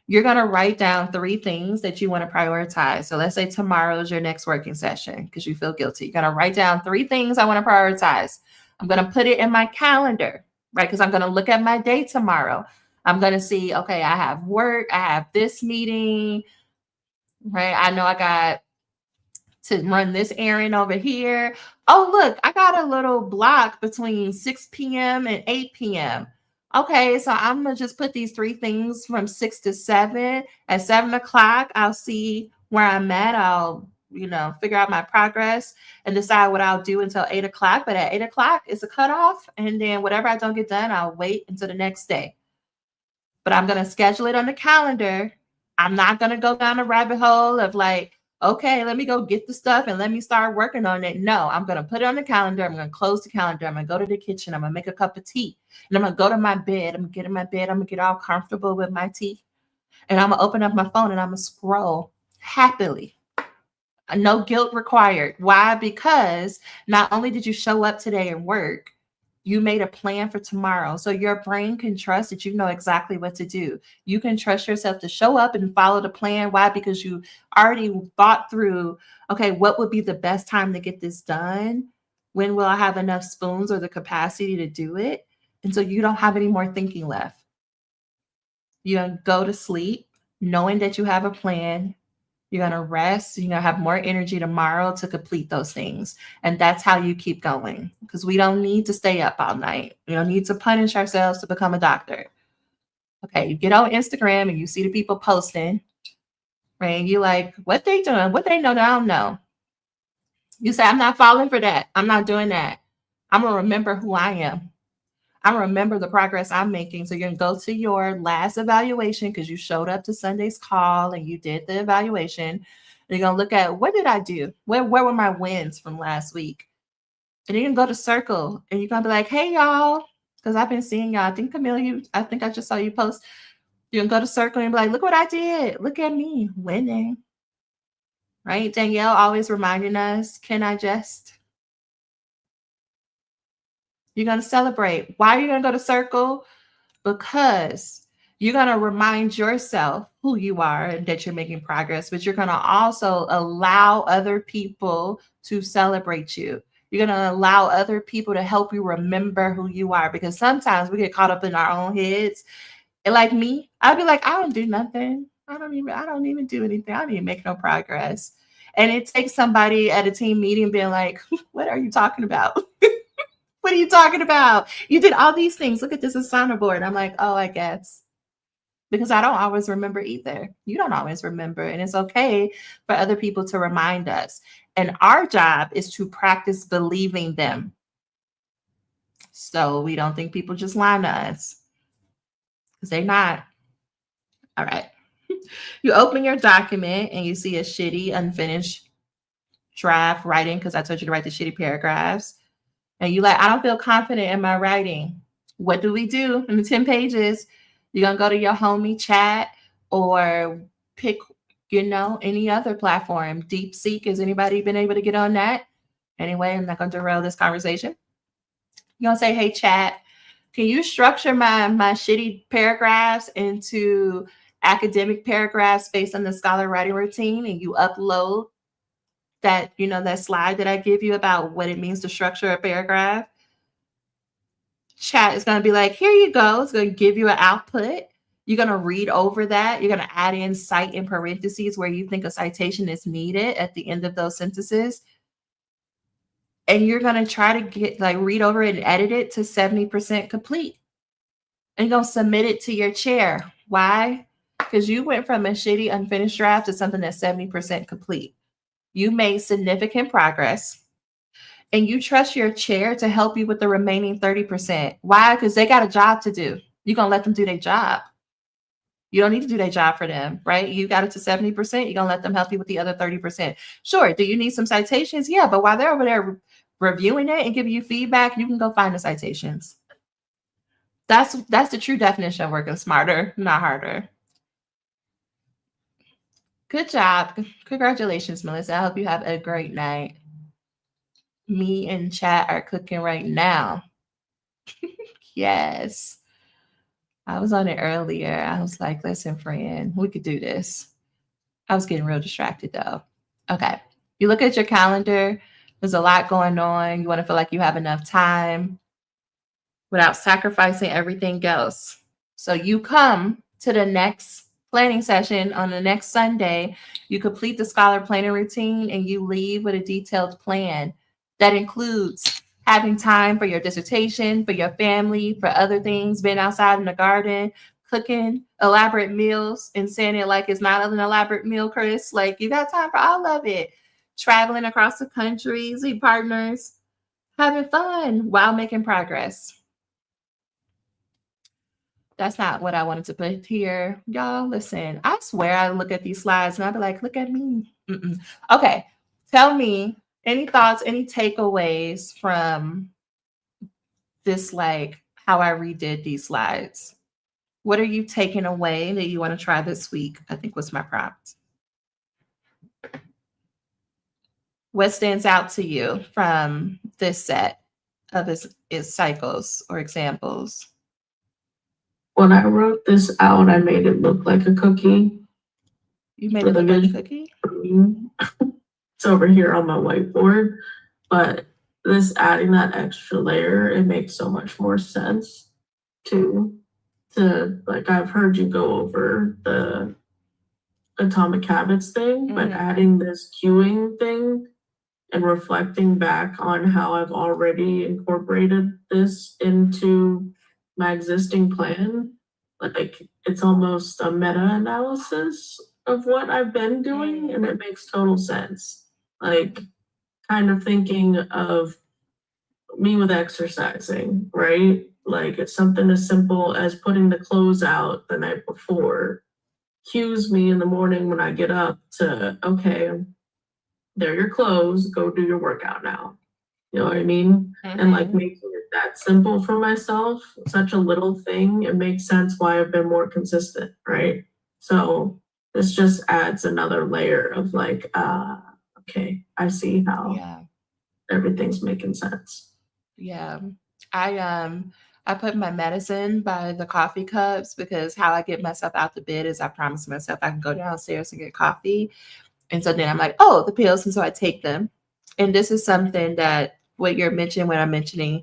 you're going to write down 3 things that you want to prioritize. So let's say tomorrow is your next working session because you feel guilty. You're going to write down 3 things I want to prioritize. I'm going to put it in my calendar, right? Because I'm going to look at my day tomorrow. I'm going to see, okay, I have work, I have this meeting, right? I know I got to run this errand over here. Oh, look, I got a little block between 6 p.m. and 8 p.m. Okay, so I'm going to just put these 3 things from 6 to 7. At 7 o'clock, I'll see where I'm at. I'll, figure out my progress and decide what I'll do until 8 o'clock. But at 8 o'clock, it's a cutoff. And then whatever I don't get done, I'll wait until the next day. But I'm going to schedule it on the calendar. I'm not going to go down a rabbit hole of like, okay, let me go get the stuff and let me start working on it. No, I'm going to put it on the calendar. I'm going to close the calendar. I'm going to go to the kitchen. I'm going to make a cup of tea. And I'm going to go to my bed. I'm going to get in my bed. I'm going to get all comfortable with my tea. And I'm going to open up my phone and I'm going to scroll happily. No guilt required. Why? Because not only did you show up today and work, You made a plan for tomorrow. So your brain can trust that you know exactly what to do. You can trust yourself to show up and follow the plan. Why? Because you already thought through, okay, what would be the best time to get this done? When will I have enough spoons or the capacity to do it? And so you don't have any more thinking left. You go to sleep knowing that you have a plan. You're going to rest. You're going to have more energy tomorrow to complete those things. And that's how you keep going, because we don't need to stay up all night. We don't need to punish ourselves to become a doctor. Okay, you get on Instagram and you see the people posting, right? And you like, what they doing? What they know that I don't know? You say, I'm not falling for that. I'm not doing that. I'm going to remember who I am. I remember the progress I'm making. So you're going to go to your last evaluation because you showed up to Sunday's call and you did the evaluation. And you're going to look at, what did I do? Where were my wins from last week? And you're going to go to Circle and you're going to be like, hey, y'all, because I've been seeing y'all. I think, Camille, I think I just saw you post. You're going to go to Circle and be like, look what I did. Look at me winning. Right? Danielle always reminding us, can I just? You're going to celebrate. Why are you going to go to Circle? Because you're going to remind yourself who you are and that you're making progress, but you're going to also allow other people to celebrate you. You're going to allow other people to help you remember who you are, because sometimes we get caught up in our own heads. And like me, I'd be like, I don't do nothing. I don't even do anything. I don't even make no progress. And it takes somebody at a team meeting being like, what are you talking about? What are you talking about? You did all these things. Look at this assignment board. I'm like, oh, I guess. Because I don't always remember either. You don't always remember. And it's okay for other people to remind us. And our job is to practice believing them. So we don't think people just lying to us. Because they're not. All right. You open your document and you see a shitty, unfinished draft writing, because I told you to write the shitty paragraphs. And you like, I don't feel confident in my writing. What do we do in the 10 pages? You're going to go to your homie chat or pick, any other platform. DeepSeek, has anybody been able to get on that? Anyway, I'm not going to derail this conversation. You're going to say, hey, chat, can you structure my shitty paragraphs into academic paragraphs based on the scholar writing routine? And you upload that, that slide that I give you about what it means to structure a paragraph. Chat is going to be like, here you go. It's going to give you an output. You're going to read over that. You're going to add in cite in parentheses where you think a citation is needed at the end of those sentences. And you're going to try to read over it and edit it to 70% complete. And you're going to submit it to your chair. Why? Because you went from a shitty, unfinished draft to something that's 70% complete. You made significant progress. And you trust your chair to help you with the remaining 30%. Why? Because they got a job to do. You're going to let them do their job. You don't need to do their job for them, right? You got it to 70%. You're going to let them help you with the other 30%. Sure. Do you need some citations? Yeah. But while they're over there reviewing it and giving you feedback, you can go find the citations. That's the true definition of working smarter, not harder. Good job. Congratulations, Melissa. I hope you have a great night. Me and chat are cooking right now. Yes. I was on it earlier. I was like, listen, friend, we could do this. I was getting real distracted though. Okay. You look at your calendar. There's a lot going on. You want to feel like you have enough time without sacrificing everything else. So you come to the next planning session on the next Sunday. You complete the scholar planning routine and you leave with a detailed plan. That includes having time for your dissertation, for your family, for other things, being outside in the garden, cooking elaborate meals and saying it like it's not an elaborate meal, Chris. Like you got time for all of it. Traveling across the country, see partners, having fun while making progress. That's not what I wanted to put here. Y'all, listen, I swear I look at these slides and I'll be like, look at me. Okay, tell me any thoughts, any takeaways from this, like how I redid these slides. What are you taking away that you want to try this week? I think was my prompt. What stands out to you from this set of its cycles or examples? When I wrote this out, I made it look like a cookie. You made it look like a cookie? It's over here on my whiteboard, but this adding that extra layer, it makes so much more sense to like, I've heard you go over the atomic habits thing, but adding this cueing thing and reflecting back on how I've already incorporated this into my existing plan, like it's almost a meta-analysis of what I've been doing, and it makes total sense. Like, kind of thinking of me with exercising, right? Like, it's something as simple as putting the clothes out the night before cues me in the morning when I get up to, okay, they're your clothes, go do your workout now. You know what I mean? And like making it that simple for myself, such a little thing, it makes sense why I've been more consistent, right? So this just adds another layer of like, okay, I see how everything's making sense. Yeah. I put my medicine by the coffee cups because how I get myself out the bed is I promise myself I can go downstairs and get coffee. And so then I'm like, oh, the pills. And so I take them. And this is something that what you're mentioning when I'm mentioning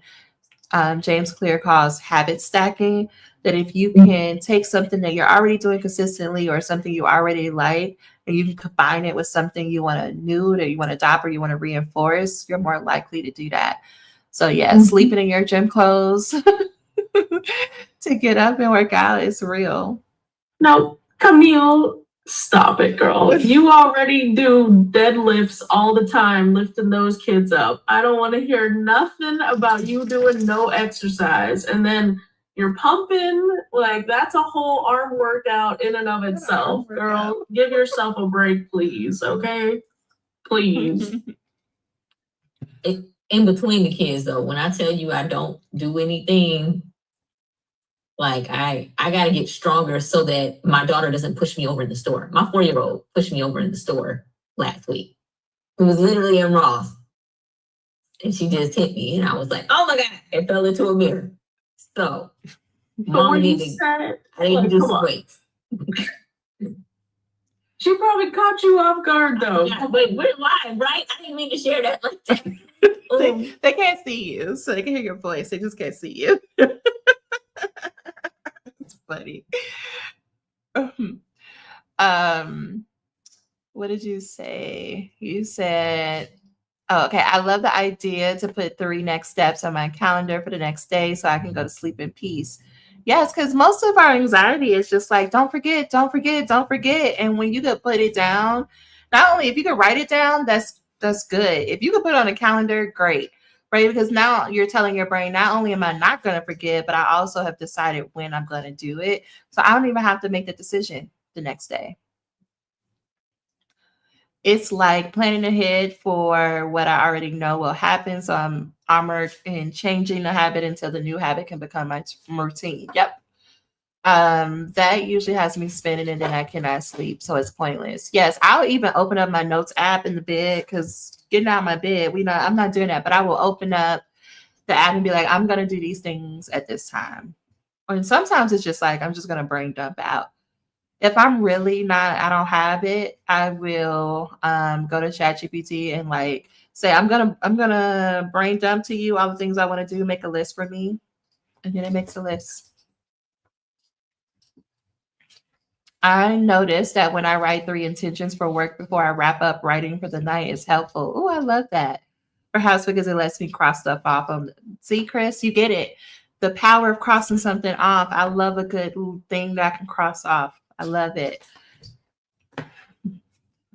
James Clear calls habit stacking, that if you can take something that you're already doing consistently or something you already like, and you can combine it with something you want to new, that you want to adopt or you want to reinforce, you're more likely to do that. So yeah, sleeping in your gym clothes to get up and work out is real. No, Camille, stop it, girl. You already do deadlifts all the time, lifting those kids up. I don't want to hear nothing about you doing no exercise. And then you're pumping, like that's a whole arm workout in and of itself. Girl, give yourself a break, please, okay? Please. In between the kids, though, when I tell you I don't do anything, like I gotta get stronger so that my daughter doesn't push me over in the store. My 4-year-old pushed me over in the store last week. It was literally in Ross. And she just hit me. And I was like, oh my God, it fell into a mirror. So Mom needed, I didn't do some weights. She probably caught you off guard though. Yeah, but we're live, right? I didn't mean to share that like that. They can't see you, so they can hear your voice. They just can't see you. It's funny. What did you say? You said, oh, okay. I love the idea to put 3 next steps on my calendar for the next day so I can go to sleep in peace. Yes, because most of our anxiety is just like, don't forget, don't forget, don't forget. And when you could put it down, not only if you could write it down, that's good. If you could put it on a calendar, great. Right? Because now you're telling your brain, not only am I not going to forget, but I also have decided when I'm going to do it. So I don't even have to make the decision the next day. It's like planning ahead for what I already know will happen. So I'm armored in changing the habit until the new habit can become my routine. Yep. That usually has me spinning and then I cannot sleep. So it's pointless. Yes, I'll even open up my notes app in the bed because getting out of my bed, I'm not doing that, but I will open up the app and be like, I'm going to do these things at this time. And sometimes it's just like, I'm just going to brain dump out. If I'm really I don't have it, I will go to ChatGPT and like say, I'm gonna brain dump to you all the things I want to do, make a list for me. And then it makes a list. I noticed that when I write 3 intentions for work before I wrap up writing for the night is helpful. Oh, I love that. Perhaps because it lets me cross stuff off. See, Chris, you get it. The power of crossing something off. I love a good thing that I can cross off. I love it.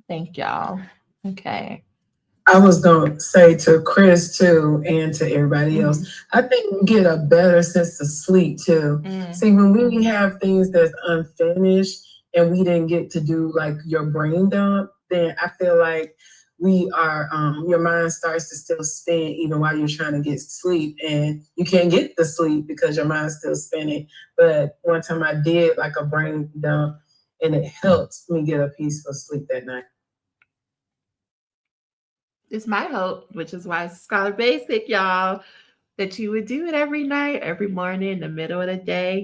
Thank y'all. Okay. I was going to say to Chris too, and to everybody else, I think we get a better sense of sleep too. See, when we have things that's unfinished and we didn't get to do like your brain dump, then I feel like we are, your mind starts to still spin even while you're trying to get sleep, and you can't get the sleep because your mind's still spinning. But one time I did like a brain dump and it helped me get a peaceful sleep that night. It's my hope, which is why it's Scholar Basic, y'all. that you would do it every night, every morning, in the middle of the day,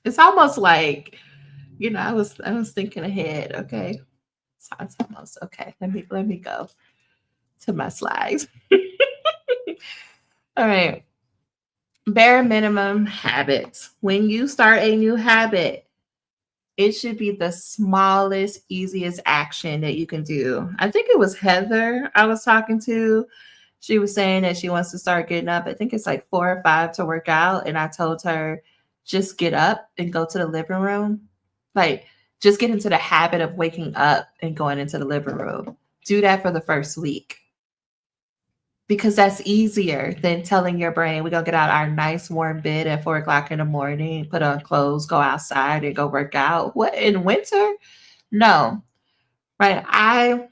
it's almost like, I was thinking ahead. Okay. So it's almost okay. Let me go to my slides. All right. Bare minimum habits. When you start a new habit, it should be the smallest, easiest action that you can do. I think it was Heather I was talking to. She was saying that she wants to start getting up. I think it's like 4 or 5 to work out. And I told her, just get up and go to the living room. Like, just get into the habit of waking up and going into the living room. Do that for the first week. Because that's easier than telling your brain, we're going to get out our nice warm bed at 4 o'clock in the morning, put on clothes, go outside and go work out. What, in winter? No. Right.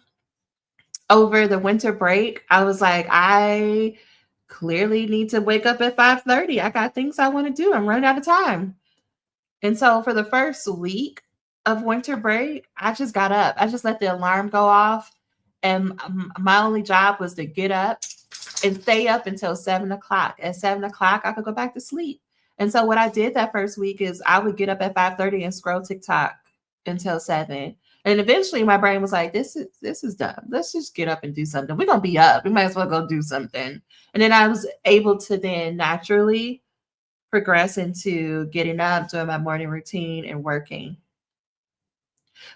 Over the winter break, I was like, I clearly need to wake up at 5:30. I got things I want to do. I'm running out of time. And so for the first week of winter break, I just got up. I just let the alarm go off. And my only job was to get up and stay up until 7 o'clock. At 7 o'clock, I could go back to sleep. And so what I did that first week is I would get up at 5:30 and scroll TikTok until 7. And eventually my brain was like, this is dumb. Let's just get up and do something. We're going to be up. We might as well go do something. And then I was able to then naturally progress into getting up, doing my morning routine and working.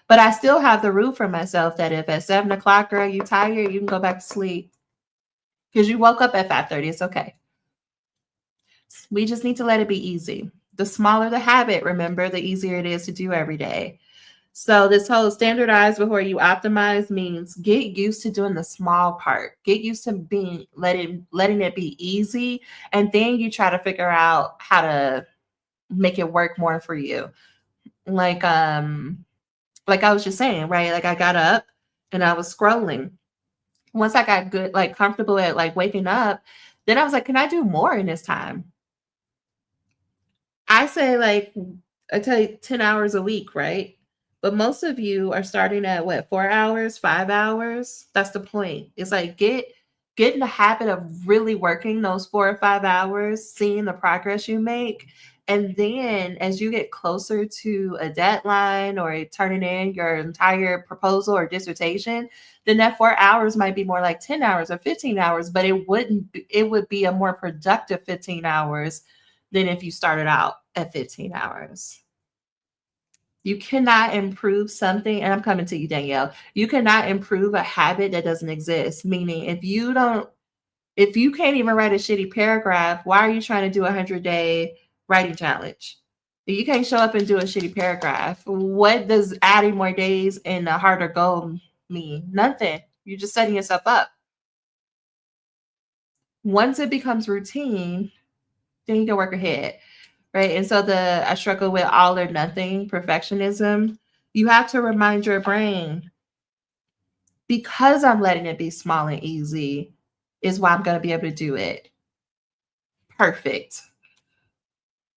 But I still have the rule for myself that if at 7 o'clock, girl, you tired, you can go back to sleep. Because you woke up at 5:30. It's okay. We just need to let it be easy. The smaller the habit, remember, the easier it is to do every day. So this whole standardize before you optimize means get used to doing the small part. Get used to letting it be easy. And then you try to figure out how to make it work more for you. Like I was just saying, right? Like I got up and I was scrolling. Once I got good, like comfortable at like waking up, then I was like, can I do more in this time? I say like, I tell you 10 hours a week, right? But most of you are starting at what, 4 hours, 5 hours? That's the point. It's like get in the habit of really working those 4 or 5 hours, seeing the progress you make. And then as you get closer to a deadline or turning in your entire proposal or dissertation, then that 4 hours might be more like 10 hours or 15 hours, but it would be a more productive 15 hours than if you started out at 15 hours. You cannot improve something, and I'm coming to you, Danielle. You cannot improve a habit that doesn't exist. Meaning, if you can't even write a shitty paragraph, why are you trying to do a 100-day writing challenge? If you can't show up and do a shitty paragraph, what does adding more days and a harder goal mean? Nothing. You're just setting yourself up. Once it becomes routine, then you can work ahead. Right. And so I struggle with all or nothing perfectionism. You have to remind your brain, because I'm letting it be small and easy is why I'm going to be able to do it. Perfect.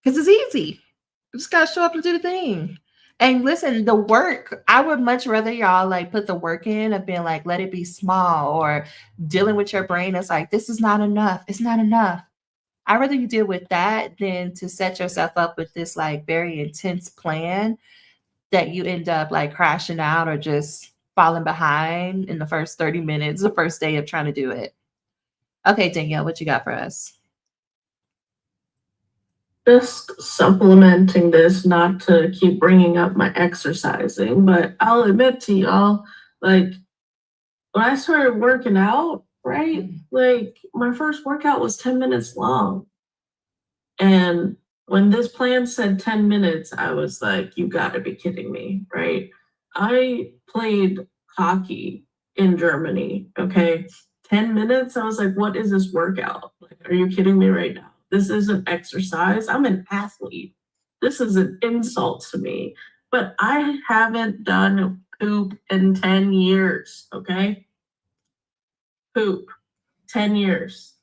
Because it's easy. You just got to show up and do the thing. And listen, the work, I would much rather y'all like put the work in of being like, let it be small, or dealing with your brain. It's like, this is not enough. It's not enough. I'd rather you deal with that than to set yourself up with this like very intense plan that you end up like crashing out or just falling behind in the first 30 minutes, the first day of trying to do it. Okay, Danielle, what you got for us? Just supplementing this, not to keep bringing up my exercising, but I'll admit to y'all, like when I started working out, right? Like my first workout was 10 minutes long. And when this plan said 10 minutes, I was like, you gotta be kidding me, right? I played hockey in Germany, okay? 10 minutes, I was like, what is this workout? Like, are you kidding me right now? This isn't exercise. I'm an athlete. This is an insult to me. But I haven't done poop in 10 years, okay? Poop, 10 years.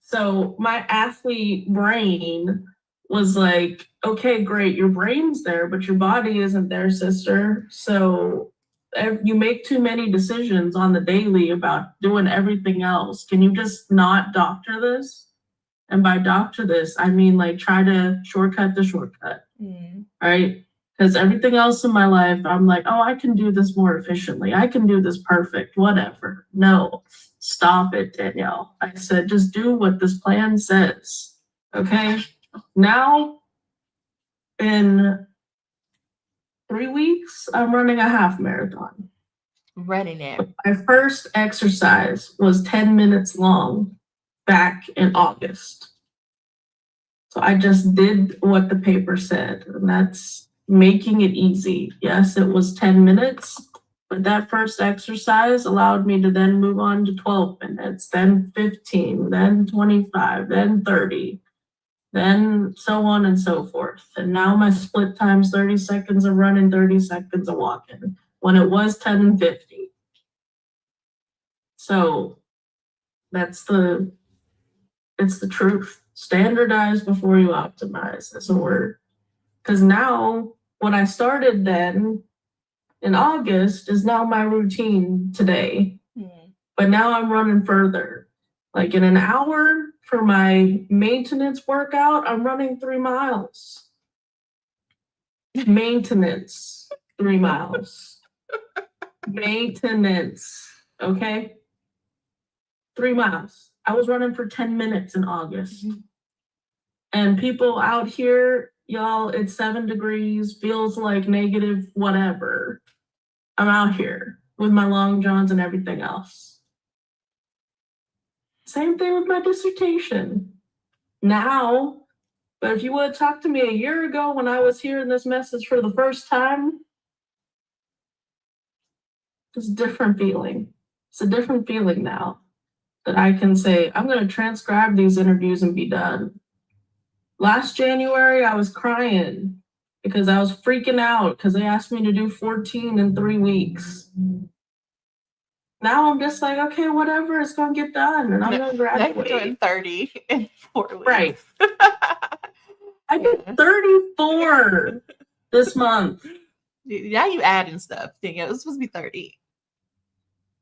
So my athlete brain was like, okay, great, your brain's there, but your body isn't there, sister. So You make too many decisions on the daily about doing everything else. Can you just not doctor this? And by doctor this, I mean like try to shortcut the shortcut, right? Because everything else in my life, I'm like, oh, I can do this more efficiently. I can do this perfect, whatever. No, stop it, Danielle. I said, just do what this plan says, okay? Now, in 3 weeks, I'm running a half marathon. Running it. My first exercise was 10 minutes long back in August. So I just did what the paper said, and that's making it easy. Yes, it was 10 minutes, but that first exercise allowed me to then move on to 12 minutes, then 15, then 25, then 30, then so on and so forth. And now my split time's 30 seconds of running, 30 seconds of walking, when it was 10 and 50. So it's the truth. Standardize before you optimize. That's a word. Because now what I started then in August is now my routine today. But now I'm running further. Like in an hour for my maintenance workout, I'm running 3 miles. Maintenance, 3 miles. Maintenance, okay? 3 miles. I was running for 10 minutes in August. And people out here, y'all, it's 7 degrees, feels like negative whatever. I'm out here with my long johns and everything else. Same thing with my dissertation. Now, but if you would have talked to me a year ago when I was hearing this message for the first time, it's a different feeling. It's a different feeling now that I can say, I'm going to transcribe these interviews and be done. Last January, I was crying because I was freaking out because they asked me to do 14 in 3 weeks. Now I'm just like, okay, whatever, it's going to get done and I'm going to graduate. Now you're doing 30 in 4 weeks. Right. I did 34 this month. Now you adding stuff. Dang it, it was supposed to be 30.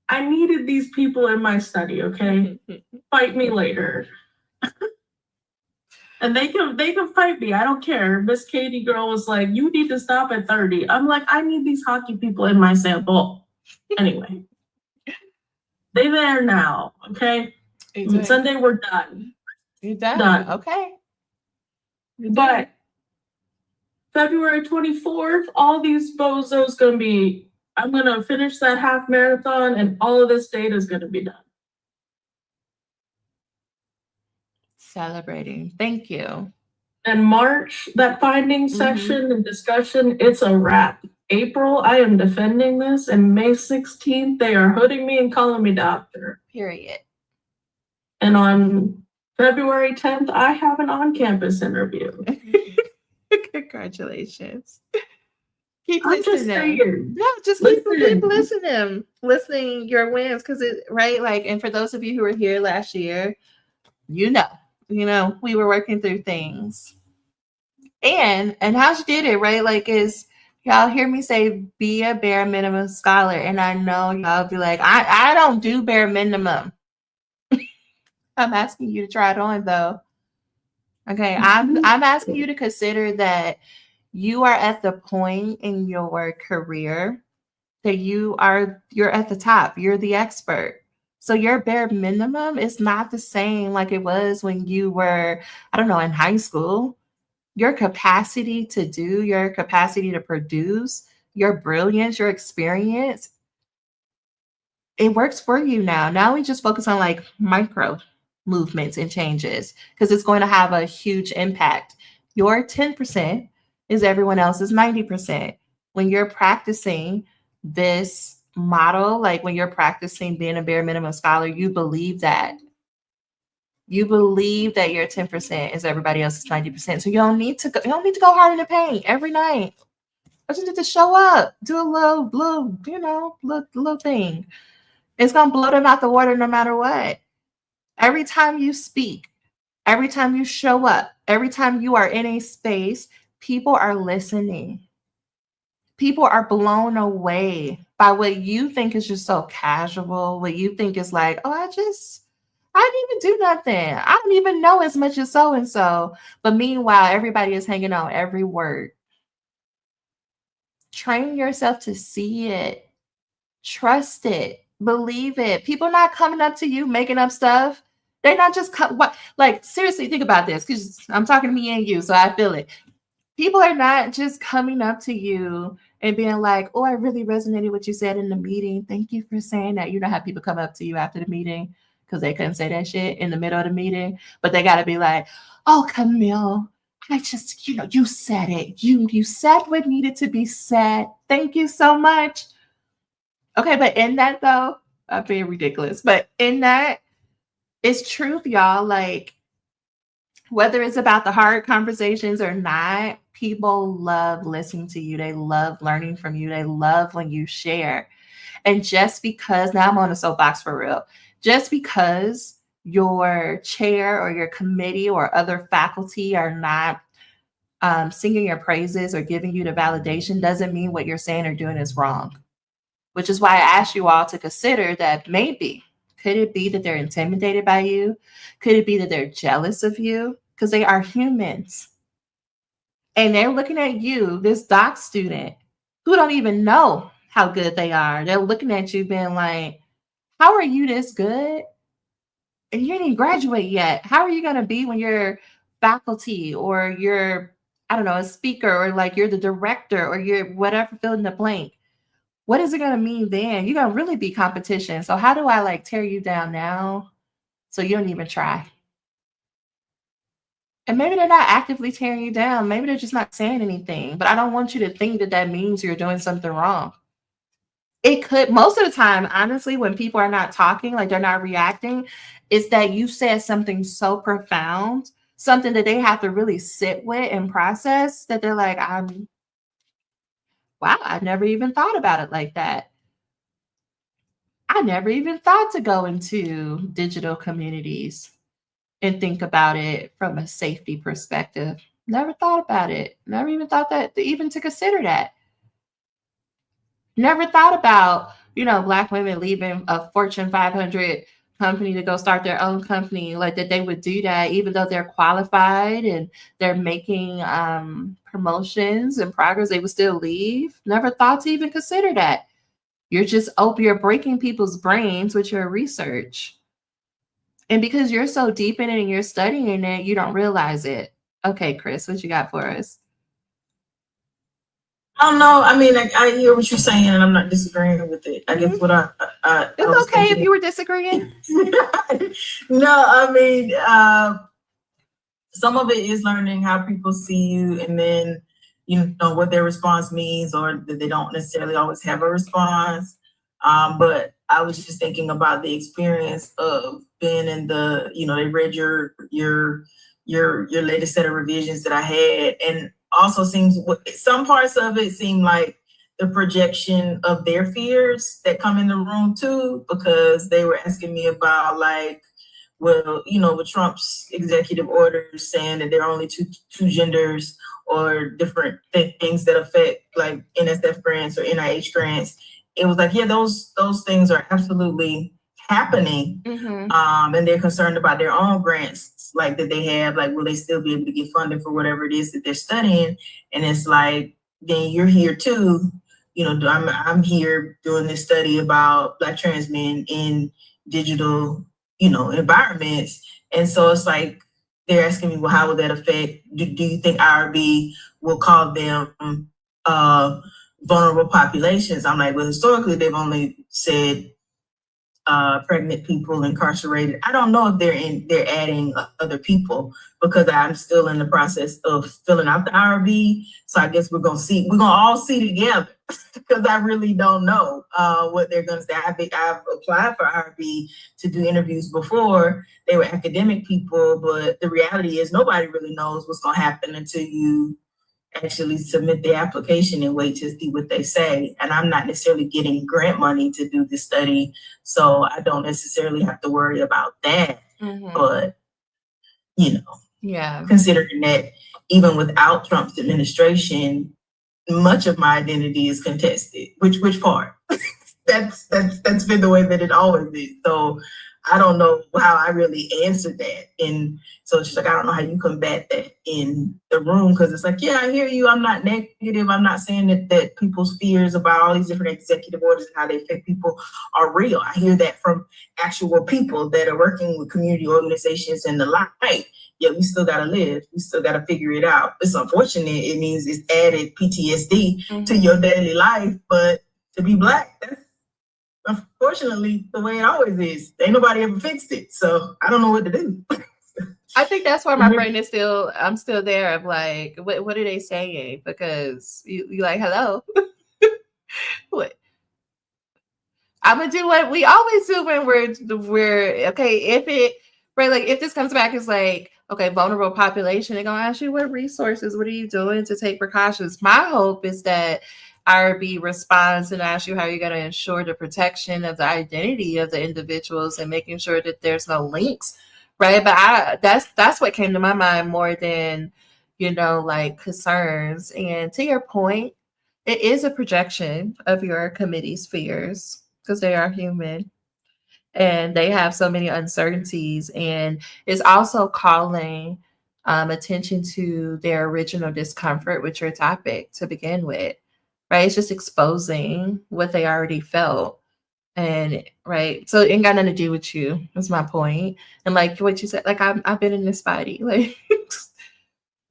I needed these people in my study, okay? Fight me later. And they can fight me. I don't care. Miss Katie girl was like, you need to stop at 30. I'm like, I need these hockey people in my sample. Anyway. They're there now, okay? Sunday we're done. You're done? Done. Okay. But February 24th, all these bozos gonna be, I'm gonna finish that half marathon and all of this data is gonna be done. Celebrating. Thank you. And March, that finding session and discussion, it's a wrap. April, I am defending this, and May 16th, they are hooding me and calling me doctor. Period. And on February 10th, I have an on-campus interview. Congratulations. Keep I'm just listening. saying. No, just keep listening your wins, because it right, like, and for those of you who were here last year, you know, we were working through things. And how she did it, right? Like, is y'all hear me say be a bare minimum scholar, and I know y'all be like, I don't do bare minimum. I'm asking you to try it on though. Okay, I'm asking you to consider that you are at the point in your career that you're at the top. You're the expert. So your bare minimum is not the same like it was when you were, I don't know, in high school. Your capacity to do, your capacity to produce, your brilliance, your experience, it works for you now. Now we just focus on like micro movements and changes because it's going to have a huge impact. Your 10% is everyone else's 90%. When you're practicing this model, like when you're practicing being a bare minimum scholar, you believe that. You believe that your 10% is everybody else's 90%. So you don't need to go hard in the paint every night. I just need to show up, do a little thing. It's gonna blow them out the water no matter what. Every time you speak, every time you show up, every time you are in a space, people are listening. People are blown away by what you think is just so casual, what you think is like, oh, I didn't even do nothing. I don't even know as much as so-and-so. But meanwhile, everybody is hanging on every word. Train yourself to see it. Trust it. Believe it. People not coming up to you making up stuff. They're not just like seriously, think about this, because I'm talking to me and you, so I feel it. People are not just coming up to you and being like, oh, I really resonated with what you said in the meeting. Thank you for saying that. You know how people come up to you after the meeting because they couldn't say that shit in the middle of the meeting, but they got to be like, oh, Camille, I just, you said it. You said what needed to be said. Thank you so much. Okay, but in that though, I'm being ridiculous, but in that, it's truth, y'all. Like, whether it's about the hard conversations or not, people love listening to you. They love learning from you. They love when you share. And just because, now I'm on a soapbox for real, just because your chair or your committee or other faculty are not singing your praises or giving you the validation doesn't mean what you're saying or doing is wrong. Which is why I asked you all to consider that maybe, could it be that they're intimidated by you? Could it be that they're jealous of you? Because they are humans. And they're looking at you, this doc student, who don't even know how good they are. They're looking at you being like, how are you this good? And you didn't even graduate yet. How are you going to be when you're faculty or you're, I don't know, a speaker or like you're the director or you're whatever, fill in the blank? What is it going to mean then? You're going to really be competition. So how do I like tear you down now so you don't even try? And maybe they're not actively tearing you down. Maybe they're just not saying anything. But I don't want you to think that that means you're doing something wrong. It could, most of the time, honestly, when people are not talking, like they're not reacting, is that you said something so profound, something that they have to really sit with and process, that they're like, wow, I never even thought about it like that. I never even thought to go into digital communities and think about it from a safety perspective. Never thought about it. Never even thought that, even to consider that. Never thought about, Black women leaving a Fortune 500 company to go start their own company, like that they would do that, even though they're qualified and they're making promotions and progress, they would still leave. Never thought to even consider that. You're breaking people's brains with your research. And because you're so deep in it and you're studying it, you don't realize it. Okay, Chris, what you got for us? I don't know. I mean, I hear what you're saying, and I'm not disagreeing with it. I guess what it's okay if you were disagreeing. No, I mean, some of it is learning how people see you, and then what their response means, or that they don't necessarily always have a response. But I was just thinking about the experience of being in the, they read your latest set of revisions that I had, and also seems some parts of it seem like the projection of their fears that come in the room too, because they were asking me about like, well, with Trump's executive orders saying that there are only two genders or different things that affect like NSF grants or NIH grants. It was like, yeah, those things are absolutely happening. Mm-hmm. And they're concerned about their own grants, like that they have, like, will they still be able to get funded for whatever it is that they're studying? And it's like, then you're here too. I'm here doing this study about Black trans men in digital, environments. And so it's like, they're asking me, well, how will that affect, do you think IRB will call them vulnerable populations? I'm like, well, historically, they've only said pregnant people, incarcerated. I don't know if they're adding other people, because I'm still in the process of filling out the IRB. So I guess we're gonna all see together, because I really don't know what they're gonna say. I've applied for IRB to do interviews before. They were academic people, but the reality is nobody really knows what's gonna happen until you actually submit the application and wait to see what they say. And I'm not necessarily getting grant money to do this study, so I don't necessarily have to worry about that. Mm-hmm. But, considering that even without Trump's administration, much of my identity is contested. Which part? that's been the way that it always is. So I don't know how I really answered that. And so it's just like, I don't know how you combat that in the room, because it's like, yeah, I hear you. I'm not negative. I'm not saying that people's fears about all these different executive orders and how they affect people are real. I hear that from actual people that are working with community organizations and the like. Yeah, we still gotta live. We still gotta figure it out. It's unfortunate. It means it's added PTSD to your daily life, but to be Black, that's unfortunately the way it always is. Ain't nobody ever fixed it, so I don't know what to do. I think that's why my brain is I'm still there of like, what are they saying? Because you like, hello, what? I'm gonna do what we always do when we're okay. If this comes back as like, okay, vulnerable population, they're gonna ask you what resources, what are you doing to take precautions? My hope is that IRB responds and asks you how you're going to ensure the protection of the identity of the individuals and making sure that there's no links, right? But that's what came to my mind more than, like concerns. And to your point, it is a projection of your committee's fears because they are human and they have so many uncertainties. And it's also calling attention to their original discomfort with your topic to begin with. Right. It's just exposing what they already felt. And right. So it ain't got nothing to do with you. That's my point. And like what you said, like I've been in this body, like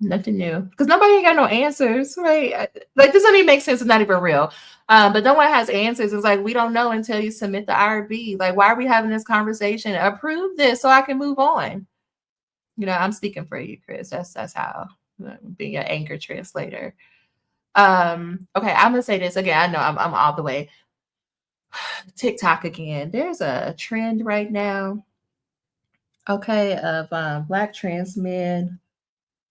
nothing new. Because nobody ain't got no answers, right? Like this doesn't even make sense. It's not even real. But no one has answers. It's like we don't know until you submit the IRB. Like, why are we having this conversation? Approve this so I can move on. I'm speaking for you, Chris. That's how being an anchor translator. Okay, I'm gonna say this again. I know I'm all the way. TikTok again. There's a trend right now, okay, of Black trans men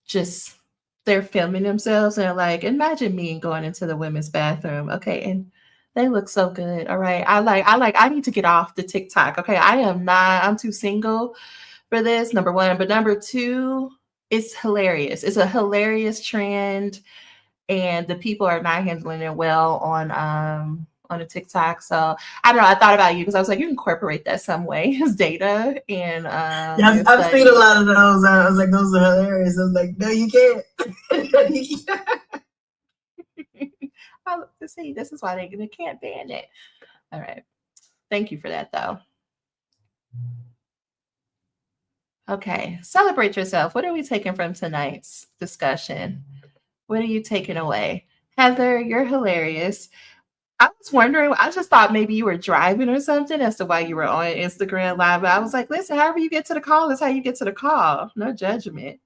just they're filming themselves and they're like, imagine me going into the women's bathroom, okay, and they look so good. All right, I need to get off the TikTok. Okay, I'm too single for this, number one, but number two, it's hilarious. It's a hilarious trend. And the people are not handling it well on a TikTok. So I don't know. I thought about you because I was like, you incorporate that some way as data and yeah, I've seen a lot of those. I was like, those are hilarious. I was like, no, you can't. See, this is why they can't ban it. All right. Thank you for that, though. Okay. Celebrate yourself. What are we taking from tonight's discussion? What are you taking away? Heather, you're hilarious. I was wondering, I just thought maybe you were driving or something as to why you were on Instagram Live. But I was like, listen, however you get to the call is how you get to the call. No judgment.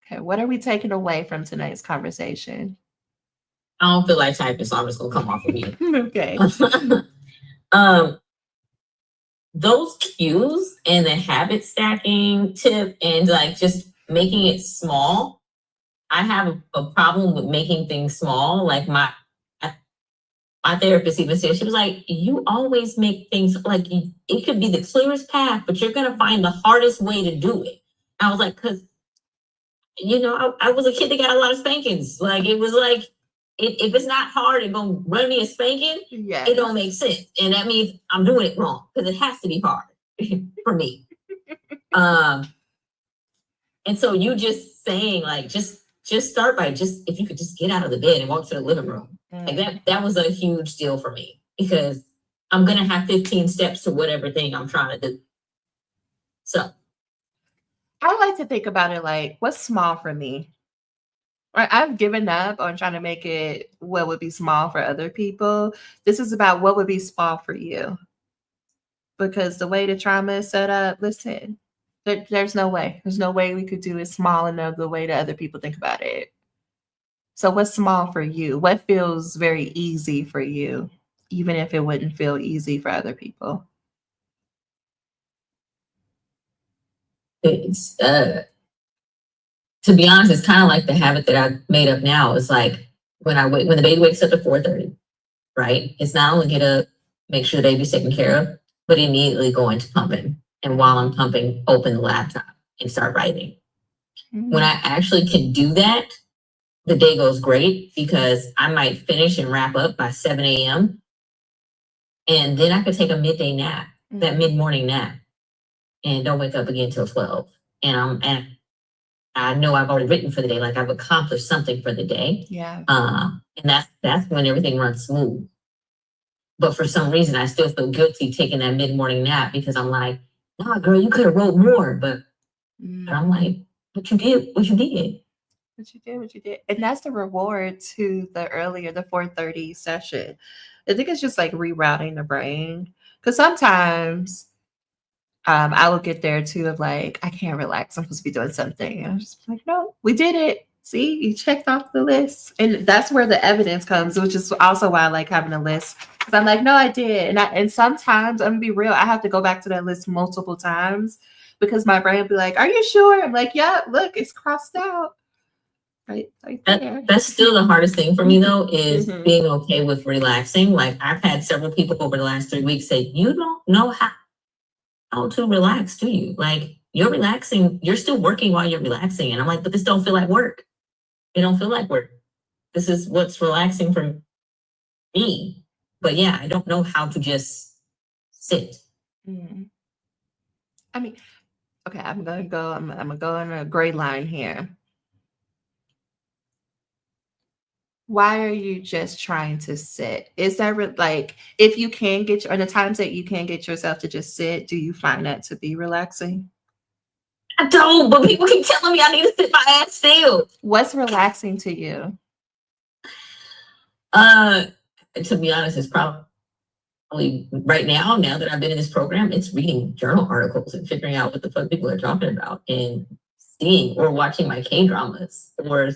Okay, what are we taking away from tonight's conversation? I don't feel like typing, so I'm just going to come off of you. Okay. Those cues and the habit stacking tip and like just making it small. I have a problem with making things small. Like my therapist even said, she was like, you always make things like it could be the clearest path, but you're going to find the hardest way to do it. I was like, because, I was a kid that got a lot of spankings. Like, it was like, if it's not hard and going to run me a spanking, yes, it don't make sense. And that means I'm doing it wrong because it has to be hard for me. And so you just saying like, just start by if you could just get out of the bed and walk to the living room. Like that was a huge deal for me because I'm going to have 15 steps to whatever thing I'm trying to do. So I like to think about it like, what's small for me? Right, I've given up on trying to make it what would be small for other people. This is about what would be small for you. Because the way the trauma is set up, listen, there's no way. There's no way we could do it small enough the way that other people think about it. So what's small for you? What feels very easy for you, even if it wouldn't feel easy for other people? It's to be honest, it's kind of like the habit that I've made up now. It's like when the baby wakes up at 4:30, right? It's not only get up, make sure the baby's taken care of, but immediately go into pumping. And while I'm pumping, open the laptop and start writing. Mm-hmm. When I actually can do that, the day goes great because I might finish and wrap up by 7 a.m. And then I could take a midday nap, that mid-morning nap, and don't wake up again till 12. And I know I've already written for the day, like I've accomplished something for the day. Yeah. And that's when everything runs smooth. But for some reason, I still feel guilty taking that mid-morning nap because I'm like, nah, girl, you could have wrote more. But I'm like, what you did. What you did. And that's the reward to the 4:30 session. I think it's just like rerouting the brain. Because sometimes I will get there too of like, I can't relax. I'm supposed to be doing something. And I'm just like, no, we did it. See, you checked off the list. And that's where the evidence comes, which is also why I like having a list. Because I'm like, no, I did. And sometimes, I'm going to be real, I have to go back to that list multiple times because my brain will be like, are you sure? I'm like, yeah, look, it's crossed out. Right there. That's still the hardest thing for me though, is being okay with relaxing. Like I've had several people over the last 3 weeks say, you don't know how to relax, do you? Like you're relaxing, you're still working while you're relaxing. And I'm like, but this don't feel like work. It don't feel like work. This is what's relaxing for me. But yeah, I don't know how to just sit. I mean, okay, I'm gonna go on a gray line here. Why are you just trying to sit? Is that like, if you can get, or the times that you can get yourself to just sit, do you find that to be relaxing? I don't, but people keep telling me I need to sit my ass still. What's relaxing to you? To be honest, it's probably right now that I've been in this program, it's reading journal articles and figuring out what the fuck people are talking about and seeing or watching my K-dramas or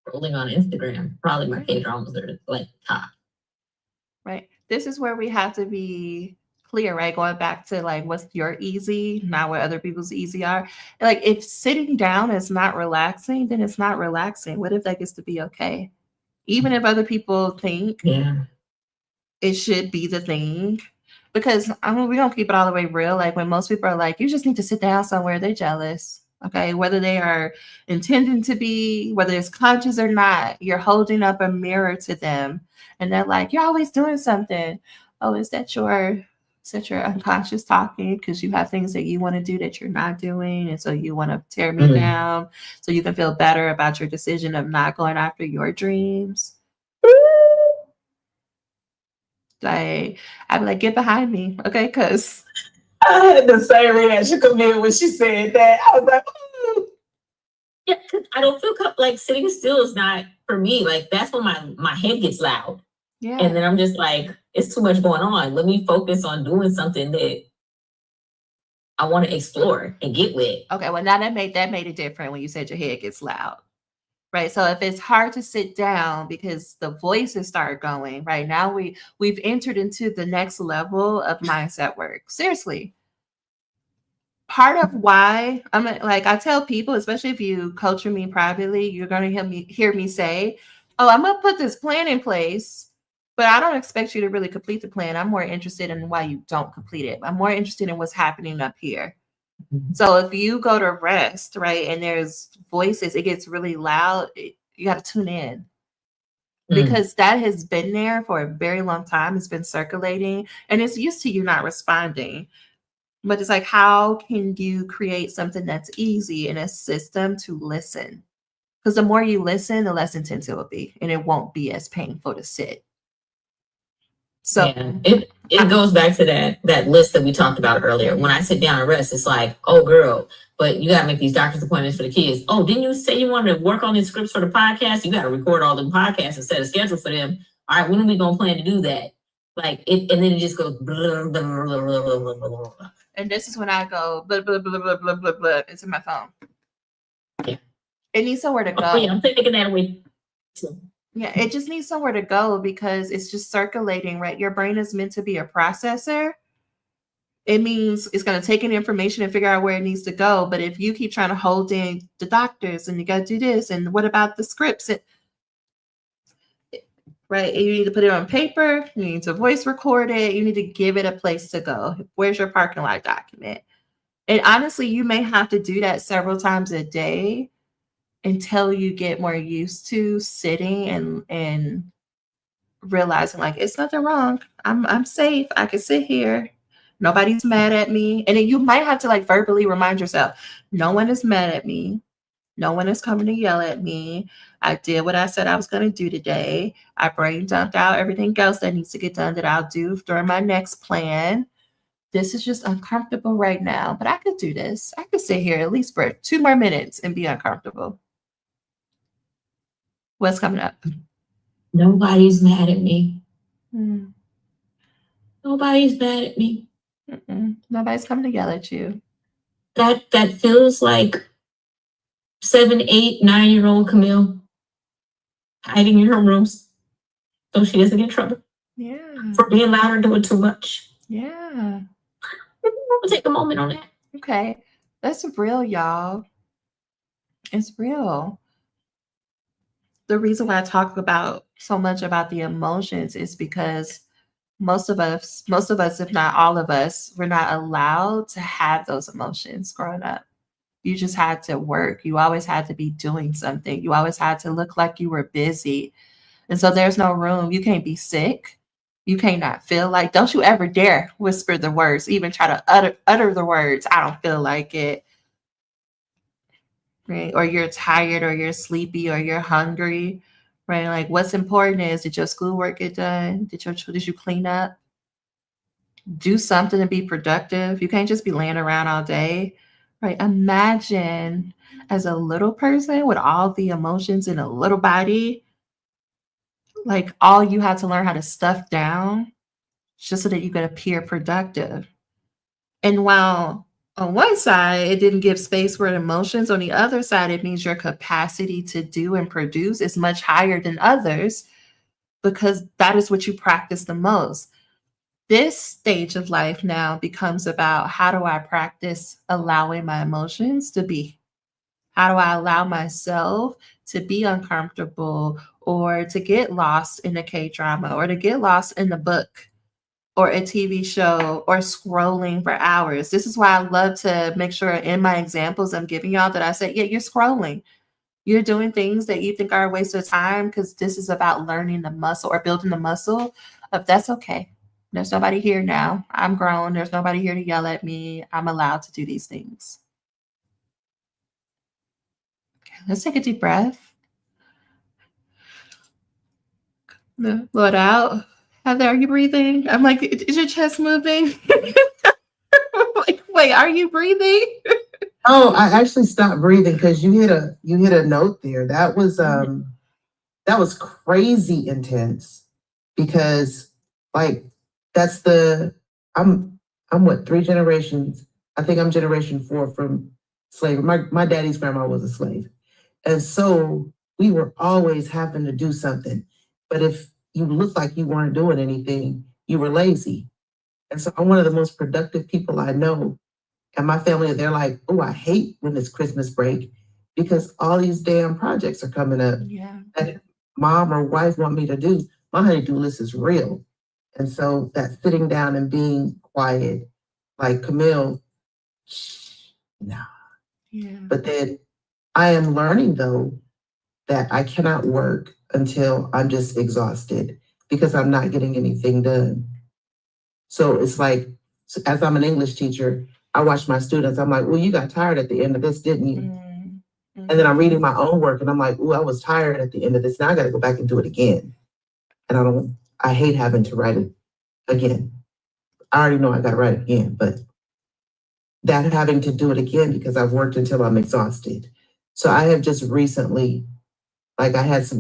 scrolling on Instagram. Probably my K-dramas are like top. Right. This is where we have to be clear, right? Going back to like what's your easy, not what other people's easy are. Like if sitting down is not relaxing, then it's not relaxing. What if that gets to be okay? Even if other people think it should be the thing. Because I mean, we don't keep it all the way real. Like when most people are like, you just need to sit down somewhere, they're jealous. Okay, whether they are intending to be, whether it's conscious or not, you're holding up a mirror to them. And they're like, you're always doing something. Oh, is that your unconscious talking? Because you have things that you want to do that you're not doing. And so you want to tear me down so you can feel better about your decision of not going after your dreams. Like, I'd be like, get behind me. Okay, because I had the same reaction come in when she said that. I was like, ooh. Yeah, I don't feel like sitting still is not for me. Like that's when my head gets loud. Yeah. And then I'm just like, it's too much going on. Let me focus on doing something that I want to explore and get with. Okay, well now that made it different when you said your head gets loud. Right. So if it's hard to sit down because the voices start going, right now we've entered into the next level of mindset work. Seriously. Part of why I tell people, especially if you coach me privately, you're going to hear me say, oh, I'm going to put this plan in place, but I don't expect you to really complete the plan. I'm more interested in why you don't complete it. I'm more interested in what's happening up here. So if you go to rest, right, and there's voices, it gets really loud, you got to tune in. Because that has been there for a very long time. It's been circulating and it's used to you not responding. But it's like, how can you create something that's easy in a system to listen? Because the more you listen, the less intense it will be. And it won't be as painful to sit. So yeah, it goes back to that list that we talked about earlier. When I sit down and rest, it's like, oh girl, but you gotta make these doctor's appointments for the kids. Oh, didn't you say you wanted to work on these scripts for the podcast? You gotta record all the podcasts and set a schedule for them. All right, when are we gonna plan to do that? Like it, and then it just goes blah, blah, blah, blah, blah, blah, blah. And this is when I go blah blah blah blah blah blah blah. It's in my phone. Yeah. It needs somewhere to go. Oh, yeah, I'm taking that away. Yeah, it just needs somewhere to go because it's just circulating, right? Your brain is meant to be a processor. It means it's going to take in information and figure out where it needs to go. But if you keep trying to hold in the doctors and you got to do this, and what about the scripts? Right? You need to put it on paper. You need to voice record it. You need to give it a place to go. Where's your parking lot document? And honestly, you may have to do that several times a day until you get more used to sitting and realizing like it's nothing wrong. I'm safe. I can sit here. Nobody's mad at me. And then you might have to like verbally remind yourself, no one is mad at me. No one is coming to yell at me. I did what I said I was going to do today. I brain dumped out everything else that needs to get done that I'll do during my next plan. This is just uncomfortable right now, but I could do this. I could sit here at least for 2 more minutes and be uncomfortable. What's coming up? Nobody's mad at me. Mm. Nobody's mad at me. Nobody's coming to yell at you. That feels like 7, 8, 9-year-old Camille hiding in her rooms so she doesn't get in trouble. Yeah. For being loud or doing too much. Yeah. We'll take a moment on that. Okay. That's real, y'all. It's real. The reason why I talk about so much about the emotions is because most of us, if not all of us, we're not allowed to have those emotions growing up. You just had to work. You always had to be doing something. You always had to look like you were busy. And so there's no room. You can't be sick. You can't not feel like, don't you ever dare whisper the words, even try to utter the words, I don't feel like it. Right? Or you're tired or you're sleepy or you're hungry. Right? Like what's important is, did your schoolwork get done? Did you clean up? Do something to be productive. You can't just be laying around all day. Right? Imagine as a little person with all the emotions in a little body, like all you had to learn how to stuff down just so that you could appear productive. And while on one side, it didn't give space for emotions, on the other side, it means your capacity to do and produce is much higher than others because that is what you practice the most. This stage of life now becomes about, how do I practice allowing my emotions to be? How do I allow myself to be uncomfortable or to get lost in a K-drama or to get lost in a book or a TV show or scrolling for hours? This is why I love to make sure in my examples I'm giving y'all that I say, yeah, you're scrolling. You're doing things that you think are a waste of time because this is about learning the muscle or building the muscle of that's okay. There's nobody here now. I'm grown. There's nobody here to yell at me. I'm allowed to do these things. Okay, let's take a deep breath. Blow it out. Heather, are you breathing? I'm like, is your chest moving? Like, wait, are you breathing? Oh, I actually stopped breathing because you hit a note there. That was crazy intense because like that's I'm what, 3 generations? I think I'm generation 4 from slavery. My daddy's grandma was a slave. And so we were always having to do something. But if you looked like you weren't doing anything, you were lazy. And so I'm one of the most productive people I know. And my family, they're like, oh, I hate when it's Christmas break because all these damn projects are coming up. Yeah. That mom or wife want me to do. My honey-do list is real. And so that sitting down and being quiet, like Camille, no. Yeah. But then I am learning though that I cannot work until I'm just exhausted because I'm not getting anything done. So it's like, as I'm an English teacher, I watch my students, I'm like, well, you got tired at the end of this, didn't you? Mm-hmm. And then I'm reading my own work and I'm like, oh, I was tired at the end of this. Now I got to go back and do it again. And I hate having to write it again. I already know I got to write it again, but that having to do it again because I've worked until I'm exhausted. So I have just recently, like I had some